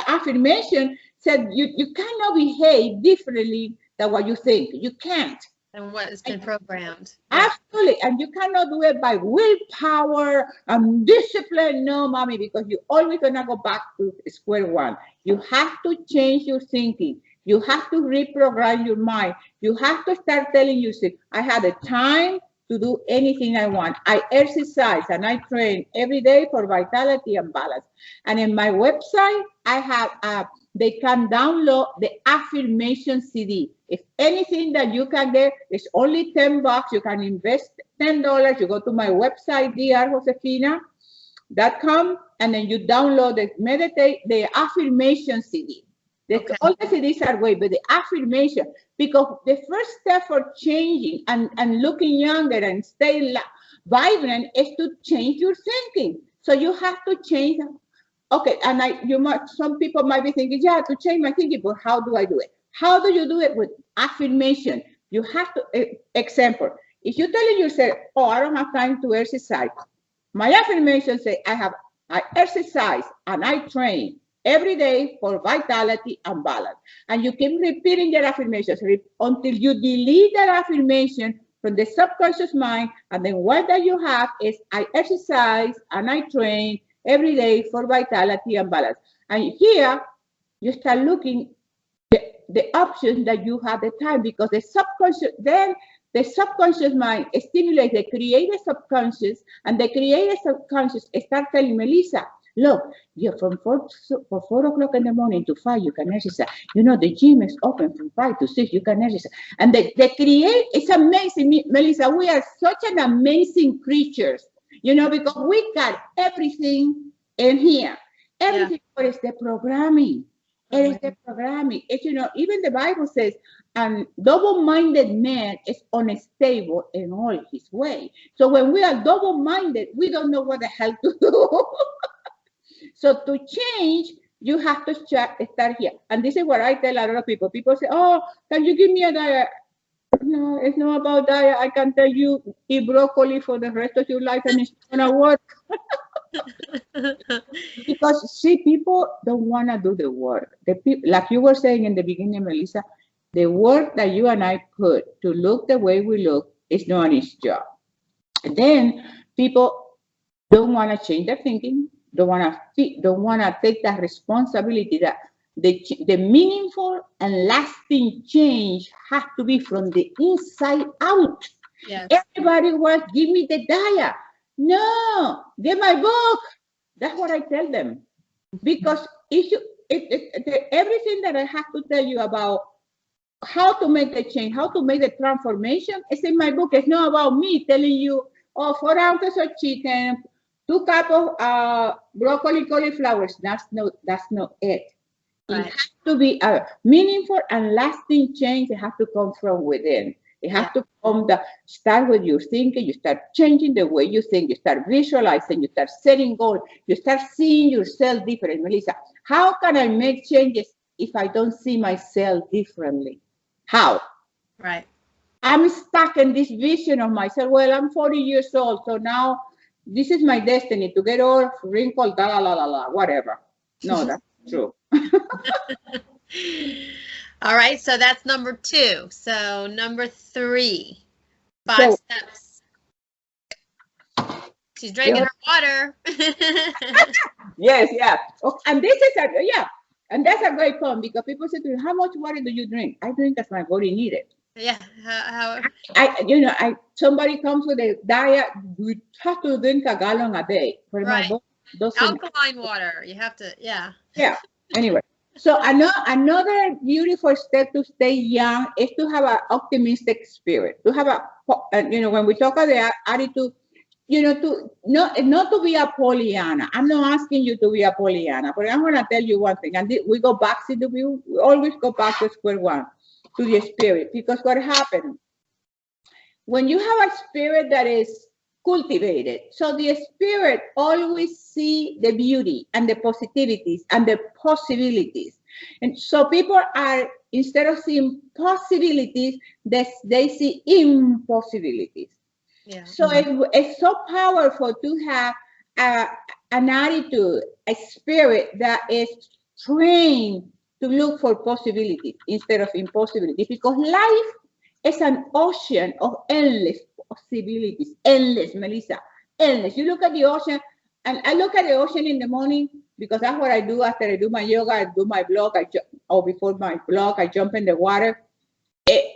affirmation, said you cannot behave differently than what you think. You can't. And what has been programmed. Absolutely. And you cannot do it by willpower and discipline. No, mommy, because you're always going to go back to square one. You have to change your thinking. You have to reprogram your mind. You have to start telling yourself, I have the time to do anything I want. I exercise and I train every day for vitality and balance. And in my website, I have they can download the affirmation CD. If anything that you can get is only $10, you can invest $10. You go to my website, drjosefina.com, and then you download the affirmation CD. Okay. All the CDs are great, but the affirmation, because the first step for changing and looking younger and staying vibrant is to change your thinking. So you have to change. Okay, and some people might be thinking, yeah, to change my thinking, but how do I do it? How do you do it? With affirmation. You have to, example, if you're telling yourself, oh, I don't have time to exercise, my affirmation say, I exercise and I train every day for vitality and balance. And you keep repeating your affirmations until you delete that affirmation from the subconscious mind. And then what that you have is I exercise and I train every day for vitality and balance. And here you start looking the options that you have the time, because the subconscious mind stimulates the creative subconscious, and the creative subconscious start telling Melissa, look, you're from 4 o'clock in the morning to 5, you can exercise. You know, the gym is open from 5 to 6, you can exercise. And the create, it's amazing, Melissa, we are such an amazing creatures, you know, because we got everything in here. Everything, but it's the programming. It is the programming. It's, you know, even the Bible says, double-minded man is unstable in all his way. So when we are double-minded, we don't know what the hell to do. So to change, you have to start here. And this is what I tell a lot of people. People say, oh, can you give me a diet? No, it's not about diet. I can tell you, eat broccoli for the rest of your life and it's not going to work. Because see, people don't want to do the work. The people, like you were saying in the beginning, Melissa, the work that you and I put to look the way we look is not his job. And then people don't want to change their thinking, don't want to take that responsibility that the meaningful and lasting change has to be from the inside out. Yes. Everybody wants, give me the diet. No, get my book. That's what I tell them. Because everything that I have to tell you about how to make the change, how to make the transformation, is in my book. It's not about me telling you, oh, 4 ounces of chicken, 2 cups of broccoli, cauliflowers. That's not it. Right. It has to be a meaningful and lasting change. It has to come from within. It has to come start with your thinking. You start changing the way you think. You start visualizing. You start setting goals. You start seeing yourself different. Melissa, how can I make changes if I don't see myself differently? How? Right. I'm stuck in this vision of myself. Well, I'm 40 years old, so now this is my destiny to get old, wrinkled, whatever. No, that's true. All right, so that's number 2. So number 3, 5 steps. She's drinking her water. Yes, yeah. Oh, and this is and that's a great point, because people say to me, how much water do you drink? I drink as my body needed. Yeah. Somebody comes with a diet, you have to drink a gallon a day. For right. My body doesn't. Alkaline water. You have to, yeah. Yeah. Anyway. So another beautiful step to stay young is to have an optimistic spirit. To have when we talk about the attitude, to not to be a Pollyanna. I'm not asking you to be a Pollyanna, but I'm going to tell you one thing. And we go back to we always go back to square one, to the spirit, because what happened when you have a spirit that is cultivated, so the spirit always see the beauty and the positivities and the possibilities. And so people are, instead of seeing possibilities, they see impossibilities. Yeah. So it's so powerful to have an attitude, a spirit that is trained to look for possibilities instead of impossibilities, because life is an ocean of endless possibilities. Endless, Melissa, endless. You look at the ocean, and I look at the ocean in the morning, because that's what I do after I do my yoga, I do my blog, or before my blog, I jump in the water.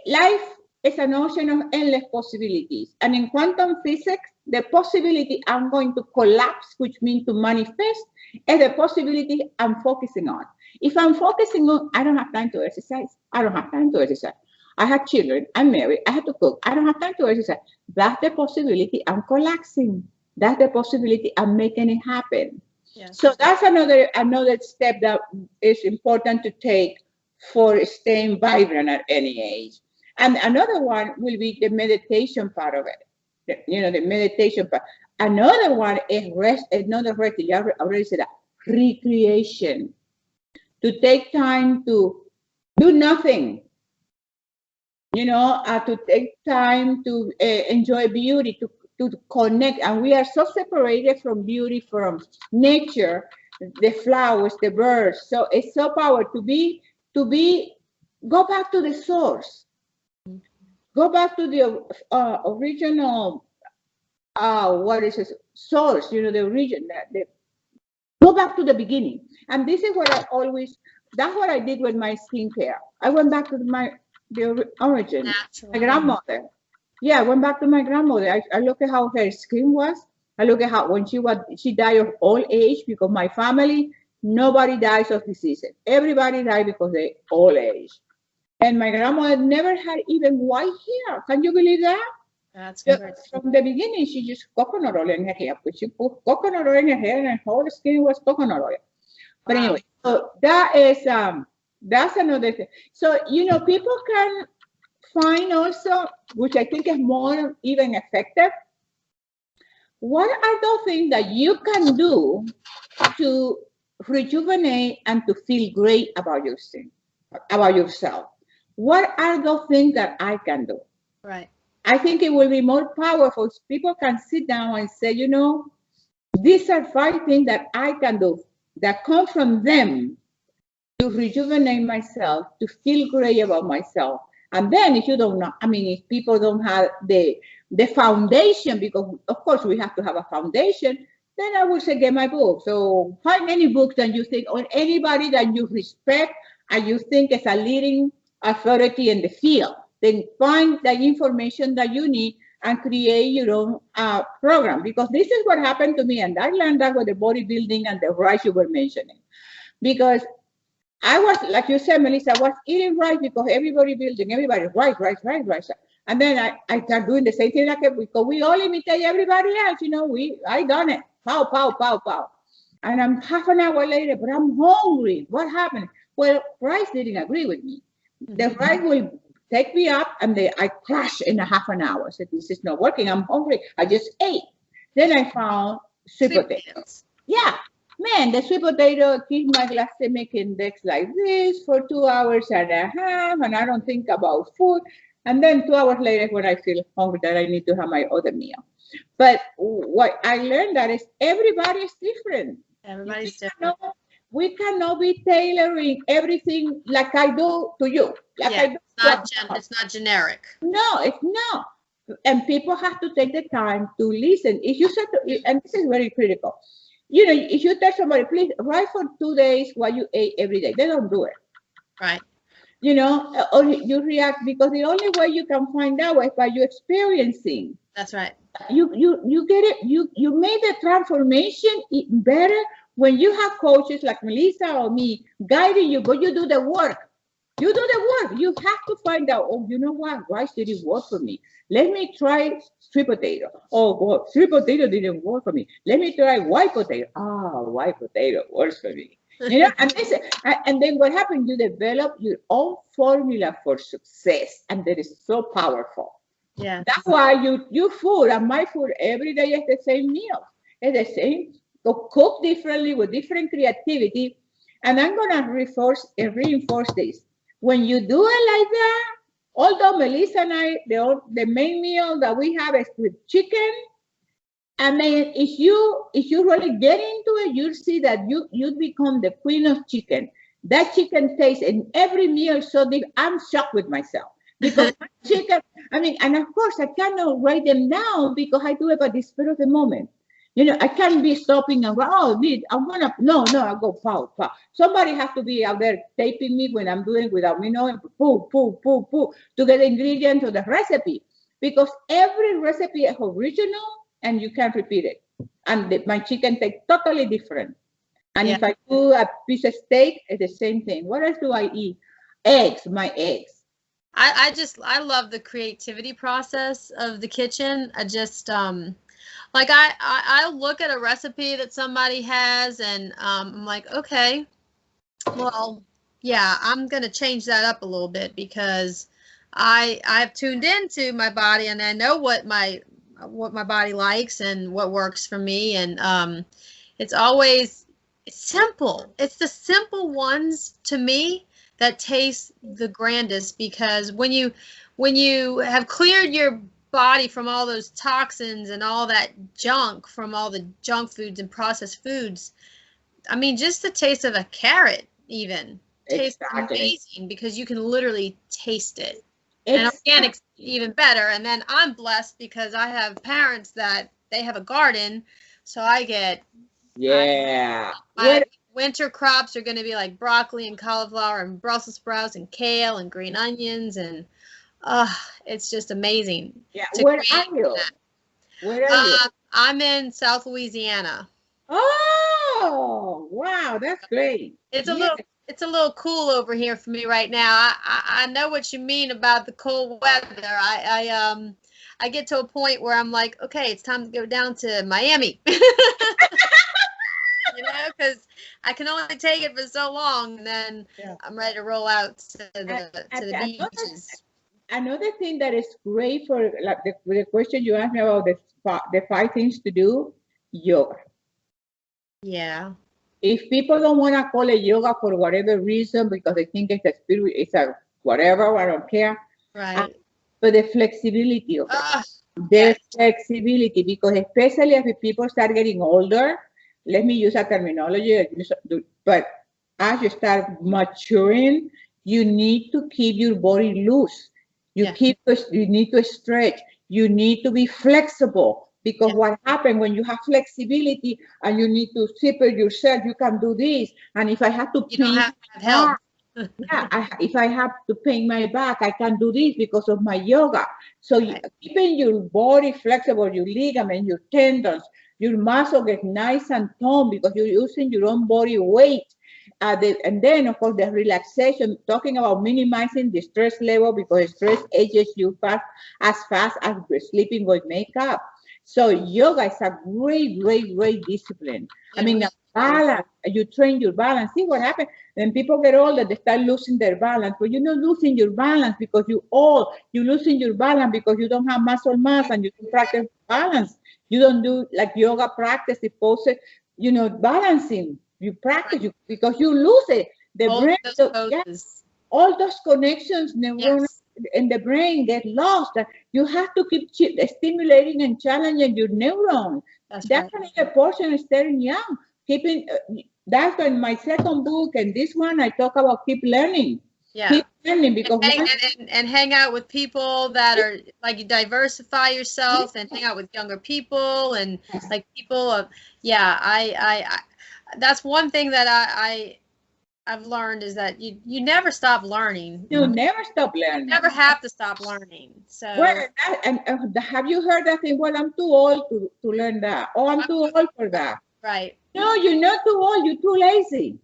Life is an ocean of endless possibilities. And in quantum physics, the possibility I'm going to collapse, which means to manifest, is the possibility I'm focusing on. If I'm focusing on, I don't have time to exercise. I don't have time to exercise. I have children, I'm married, I have to cook, I don't have time to exercise. That's the possibility I'm collapsing. That's the possibility I'm making it happen. Yes. So that's another step that is important to take for staying vibrant at any age. And another one will be the meditation part of it. The meditation part. Another one is rest. Another rest. I already said that. Recreation. To take time to do nothing. To take time to enjoy beauty, to connect. And we are so separated from beauty, from nature, the flowers, the birds. So it's so powerful to go back to the source. go back to the original, what is it, source, the origin, go back to the beginning. And this is what that's what I did with my skincare. I went back to the origin, my grandmother. Yeah, I went back to my grandmother. I look at how her skin was. I look at how when she died of old age, because my family, nobody dies of diseases. Everybody died because they old age. And my grandmother never had even white hair. Can you believe that? That's good. From the beginning, she used coconut oil in her hair. But she put coconut oil in her hair, and her whole skin was coconut oil. But anyway, so that's another thing. So people can find also, which I think is more even effective. What are those things that you can do to rejuvenate and to feel great about yourself? What are those things that I can do? Right. I think it will be more powerful if people can sit down and say, these are 5 things that I can do that come from them to rejuvenate myself, to feel great about myself. And then if you don't know, if people don't have the foundation, because of course we have to have a foundation, then I would say get my book. So find any book that you think, or anybody that you respect and you think is a leading authority in the field. Then find the information that you need and create your own program. Because this is what happened to me, and I learned that with the bodybuilding and the rice you were mentioning. Because I was, like you said, Melissa, I was eating rice because everybody rice. And then I started doing the same thing because we all imitate everybody else, I done it. Pow, pow, pow, pow. And I'm half an hour later, but I'm hungry. What happened? Well, rice didn't agree with me. The rice will take me up, and I crash in a half an hour. I said, this is not working. I'm hungry. I just ate. Then I found sweet potatoes. Yeah. Man, the sweet potato keeps my glycemic index like this for 2 hours and a half, and I don't think about food. And then 2 hours later, when I feel hungry, that I need to have my other meal. But what I learned that is everybody is different. Everybody's different. We cannot be tailoring everything like I do to you. It's not generic. No, it's not. And people have to take the time to listen. If you said, and this is very critical. If you tell somebody, please write for 2 days what you ate every day, they don't do it. Right. Or you react, because the only way you can find out is by you experiencing. That's right. You get it. You made the transformation better when you have coaches like Melissa or me guiding you, but you do the work. You do the work. You have to find out, oh, you know what? Rice didn't work for me. Let me try sweet potato. Oh, God, sweet potato didn't work for me. Let me try white potato. White potato works for me. And then what happens? You develop your own formula for success, and that is so powerful. Yeah. That's why your food and my food every day is the same meal. It's the same. So cook differently with different creativity. And I'm gonna reinforce this. When you do it like that, although Melissa and I, the main meal that we have is with chicken. And then if you really get into it, you'll see that you become the queen of chicken. That chicken tastes in every meal so deep. I'm shocked with myself. Because chicken, and of course I cannot write them down because I do it by the spur of the moment. I can't be stopping and go, I go pow, pow. Somebody has to be out there taping me when I'm doing it without me knowing, poo, to get the ingredient to the recipe. Because every recipe is original and you can't repeat it. And my chicken tastes totally different. And if I do a piece of steak, it's the same thing. What else do I eat? My eggs. I love the creativity process of the kitchen. I look at a recipe that somebody has, and I'm like, okay, well, yeah, I'm gonna change that up a little bit because I've tuned into my body and I know what my body likes and what works for me, and it's always simple. It's the simple ones to me that taste the grandest, because when you have cleared your body from all those toxins and all that junk from all the junk foods and processed foods, just the taste of a carrot even tastes amazing because you can literally taste it. And organic's even better. And then I'm blessed because I have parents that they have a garden, so I get my winter crops are going to be like broccoli and cauliflower and Brussels sprouts and kale and green onions, and it's just amazing. Yeah. Where are you? Where are you? I'm in South Louisiana. Oh, wow, that's great. It's a little cool over here for me right now. I know what you mean about the cold weather. I get to a point where I'm like, okay, it's time to go down to Miami. You know, because I can only take it for so long, and then I'm ready to roll out to the beaches. Another thing that is great for like the question you asked me about the 5 things to do, yoga. Yeah. If people don't want to call it yoga for whatever reason, because they think it's a spirit, it's a whatever, I don't care. Right. But the flexibility of it. The flexibility, because especially as people start getting older, let me use a terminology, but as you start maturing, you need to keep your body loose. You need to stretch. You need to be flexible, because what happens when you have flexibility and you need to separate yourself, you can do this. And if I have to paint my back, if I have to paint my back, I can do this because of my yoga. So keeping your body flexible, your ligament, your tendons, your muscle get nice and toned because you're using your own body weight. And then, of course, the relaxation, talking about minimizing the stress level, because stress ages you as fast as sleeping with makeup. So yoga is a great, great, great discipline. I mean, balance, you train your balance. See what happens when people get older, they start losing their balance. But you're not losing your balance because you're losing your balance because you don't have muscle mass and you don't practice balance. You don't do like yoga practice, balancing. You practice because you lose it. The brain, all those connections, neurons in the brain get lost. You have to keep stimulating and challenging your neurons. That's another portion of staying young. That's in my second book, and this one I talk about keep learning. Yeah. Keep learning because and hang out with people that are like, you diversify yourself and hang out with younger people and like people of I that's one thing that I've learned is that you never stop learning. You never stop learning. You never have to stop learning. So have you heard that thing? Well, I'm too old to learn that. Oh, I'm too old for that. Right. No, you're not too old. You're too lazy.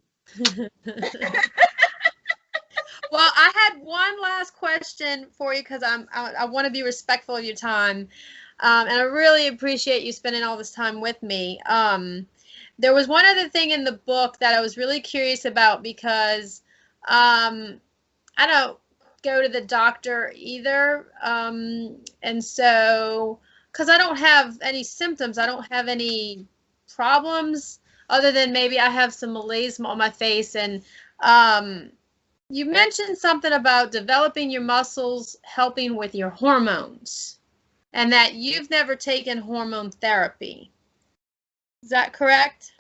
Well, I had one last question for you because I want to be respectful of your time, and I really appreciate you spending all this time with me. There was one other thing in the book that I was really curious about because I don't go to the doctor either, and so because I don't have any symptoms, I don't have any problems other than maybe I have some melasma on my face, and you mentioned something about developing your muscles helping with your hormones and that you've never taken hormone therapy. Is that correct?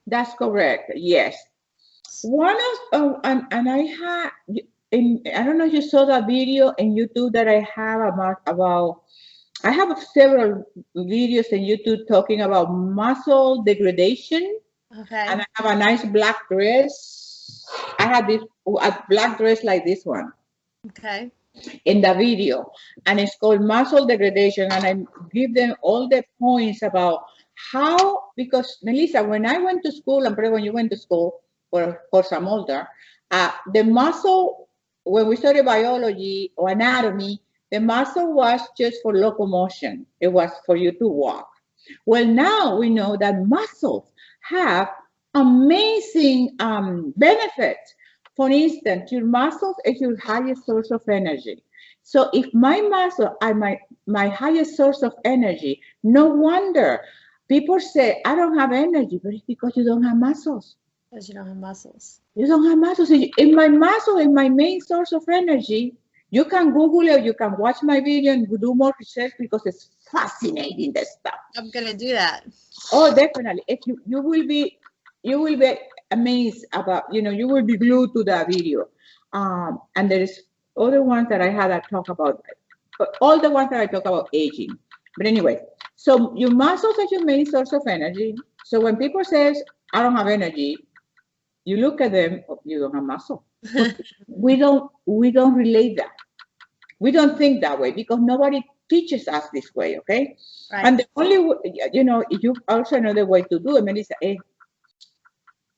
That's correct. Yes. One of and I had I don't know if you saw that video in YouTube that I have about I have several videos in YouTube talking about muscle degradation. Okay. And I have a nice black dress. I have a black dress like this one. Okay. In the video, and it's called muscle degradation, and I give them all the points about how, because Melissa, when I went to school, and when you went to school, for some older, the muscle, when we studied biology or anatomy, the muscle was just for locomotion. It was for you to walk. Well, now we know that muscles have amazing benefits. For instance, your muscles is your highest source of energy. So if my muscles are my highest source of energy, no wonder people say, I don't have energy, but it's because you don't have muscles. Because you don't have muscles. You don't have muscles. If my muscle is my main source of energy, you can Google it, you can watch my video and do more research because it's fascinating, this stuff. I'm going to do that. Oh, definitely. If you will be amazed about, you will be glued to that video. And there is all the ones that I had I talk about, all the ones that I talk about aging. But anyway, so your muscles are your main source of energy. So when people says, I don't have energy, you look at them, oh, you don't have muscle. we don't relate that. We don't think that way because nobody teaches us this way, okay? Right. And the only way, you also another way to do it, Melissa.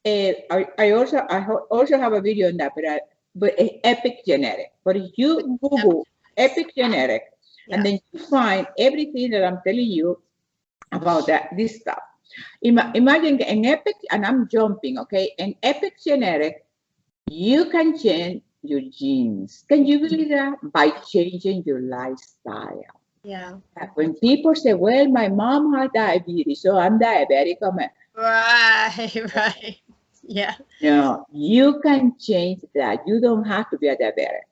I also have a video on that, but epic genetic. But if you Google epic genetic, and then you find everything that I'm telling you about this stuff. Imagine an epic, and I'm jumping, okay? An epic genetic, you can change your genes. Can you believe that? By changing your lifestyle. Yeah. When people say, well, my mom had diabetes, so I'm diabetic. Right. Yeah. No, you can change that. You don't have to be a diabetic.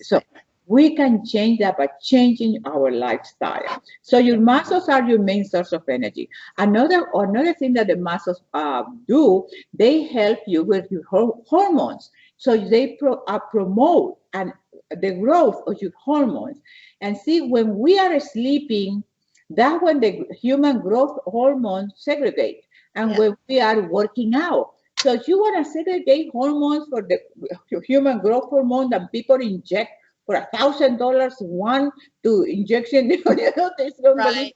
So we can change that by changing our lifestyle. So your muscles are your main source of energy. Another thing that the muscles do, they help you with your hormones. So they promote the growth of your hormones. And see, when we are sleeping, that's when the human growth hormones segregate. And when we are working out. So if you want to segregate hormones for the human growth hormone that people inject for $1,000 one to injection, Right.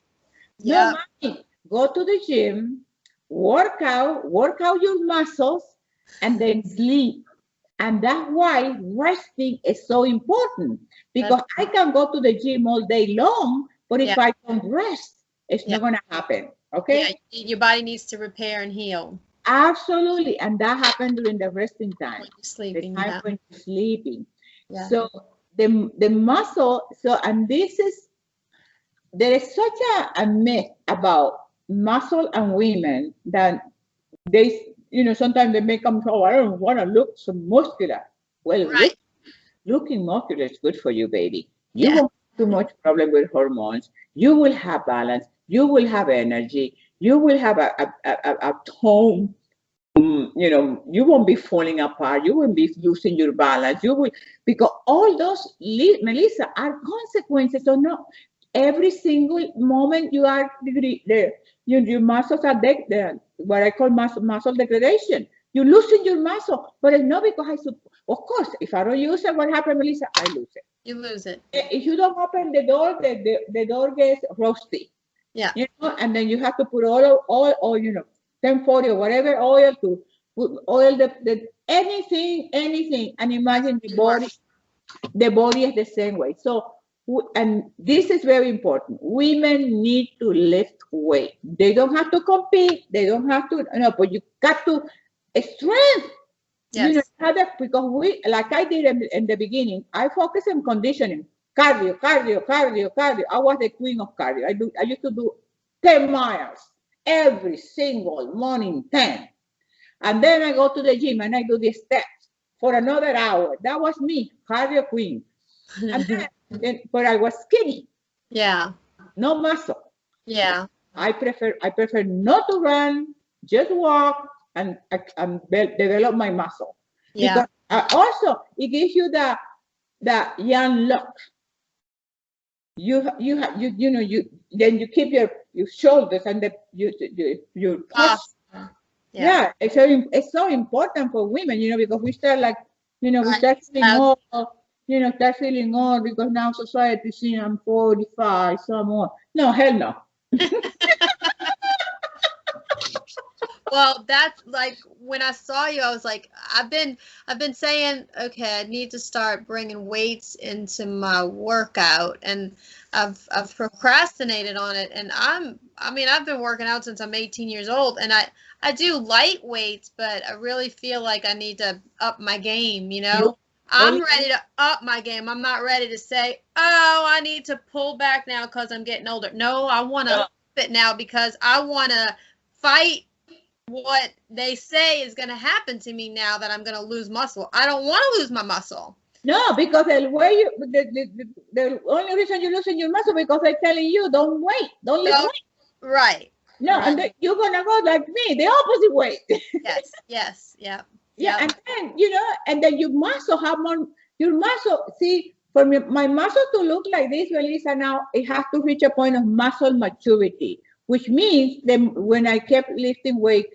No money. Go to the gym, work out your muscles, and then sleep. And that's why resting is so important, because I can go to the gym all day long, but if I don't rest, it's not going to happen. Okay? Yeah, your body needs to repair and heal. Absolutely. And that happens during the resting time. When you're sleeping, the time when you're sleeping. Yeah. So the muscle, and there is such a myth about muscle and women that they, sometimes they make them, oh, I don't want to look so muscular. Well, looking muscular is good for you, baby. You won't have too much problem with hormones. You will have balance. You will have energy. You will have a tone. You won't be falling apart. You won't be losing your balance. You will, because all those, Melissa, are consequences of no. Every single moment you are there, your muscles are there. What I call muscle degradation. You're losing your muscle, but it's not because of course, if I don't use it, what happens, Melissa? I lose it. You lose it. If you don't open the door, the door gets rusty. Yeah. And then you have to put all 1040 or whatever oil to put oil, anything. And imagine the body is the same way. So, and this is very important. Women need to lift weight. They don't have to compete. They don't have to, but you got to strength. Yes. Because we, like I did in the beginning, I focus on conditioning, cardio. I was the queen of cardio. I used to do 10 miles every single morning, 10. And then I go to the gym and I do the steps for another hour. That was me, cardio queen. And then, but I was skinny. Yeah. No muscle. Yeah. I prefer not to run, just walk and develop my muscle. Yeah. Because also it gives you the young look. Then you keep your shoulders and your posture. Yeah, it's so important for women, because we start we start feeling start feeling old because now society seeing I'm 45, some more. No, hell no. Well, that's like when I saw you, I was like, I've been saying, okay, I need to start bringing weights into my workout, and I've procrastinated on it. And I've been working out since I'm 18 years old, and I do light weights, but I really feel like I need to up my game. I'm ready to up my game. I'm not ready to say, oh, I need to pull back now because I'm getting older. No, I want to up it now because I want to fight what they say is going to happen to me now that I'm going to lose muscle. I don't want to lose my muscle. No, because the only reason you're losing your muscle because they're telling you don't lift weight. Right. No, right. And then you're gonna go like me, the opposite way. Yes. Yeah. And then and then your muscle have more. Your muscle, see, for me, my muscle to look like this, Melissa, now it has to reach a point of muscle maturity, which means then when I keep lifting weight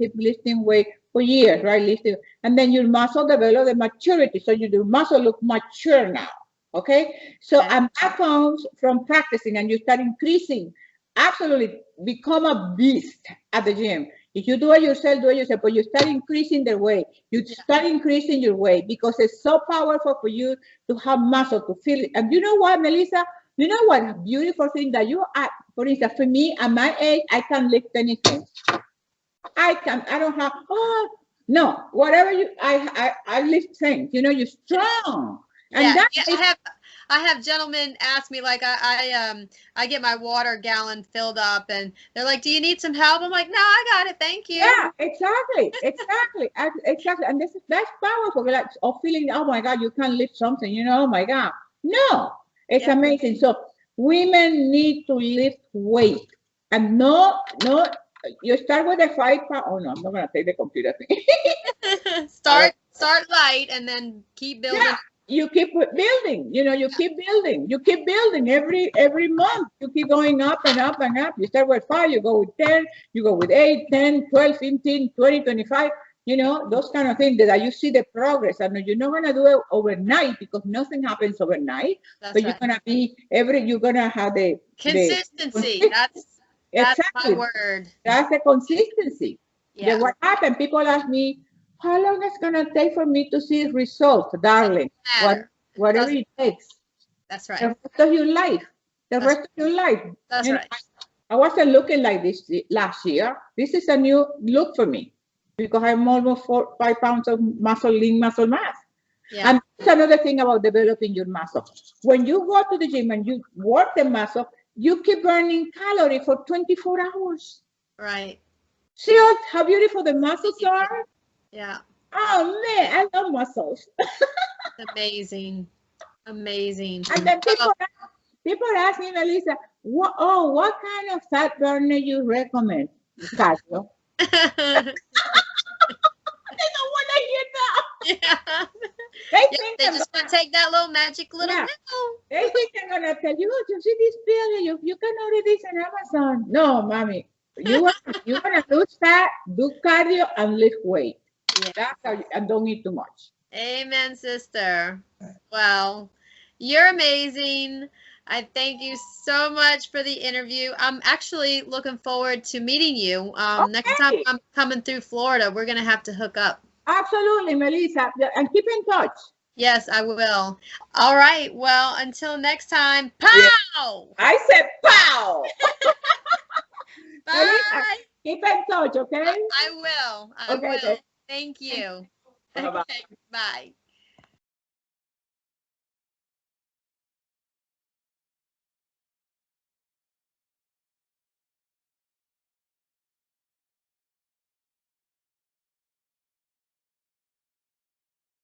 for years, right? Lifting, and then your muscle develop the maturity, so your muscle look mature now. Okay, so and that comes from practicing, and you start increasing. Absolutely, become a beast at the gym. If you do it yourself, but you start increasing the weight. You start increasing your weight because it's so powerful for you to have muscle, to feel it. And you know what, Melissa? You know what beautiful thing that you are, for instance, for me, at my age, I can lift anything. I don't have, no, whatever I lift things, you know, you're strong. And I have gentlemen ask me, like, I get my water gallon filled up and they're like, do you need some help? I'm like, no, I got it. Thank you. Yeah, exactly. And that's powerful. Like, of feeling, oh my God, you can't lift something, you know, oh my God. No, it's amazing. So women need to lift weight. And no, you start with a 5 pound. Oh no, I'm not gonna take the computer thing. Start light and then keep building. Yeah, you keep building. You know, you keep building. You keep building every month. You keep going up and up and up. You start with 5, you go with 10, you go with 8, 10, 12, 15, 20, 25. You know, those kind of things that you see the progress. And you're not gonna do it overnight because nothing happens overnight. That's but right. You're gonna have the consistency. That's my word. That's the consistency. Yeah. What happened? People ask me, how long is going to take for me to see results, darling? Whatever it takes. That's right. The rest of your life. Rest of your life. That's right. I wasn't looking like this last year. This is a new look for me because I'm almost 5 pounds of lean muscle mass. Yeah. And that's another thing about developing your muscle. When you go to the gym and you work the muscle, you keep burning calories for 24 hours. Right. See how beautiful the muscles are? Yeah. Oh, man, I love muscles. Amazing. Amazing. And then people ask me, Melissa, what kind of fat burner you recommend? Cardio. They don't want to hear that. Yeah. They just want to take that little magic little pill. They think they're going to tell you, oh, you see this pill, you can order this on Amazon. No, mommy. You want to lose fat, do cardio, and lift weight. Yeah. That's how and don't eat too much. Amen, sister. Well, you're amazing. I thank you so much for the interview. I'm actually looking forward to meeting you. Next time I'm coming through Florida, we're going to have to hook up. Absolutely, Melissa. And keep in touch. Yes, I will. All right. Well, until next time, pow! Yeah. I said pow! Bye. Melissa, keep in touch, okay? I will. I will. Thank you. Bye-bye. Okay, bye.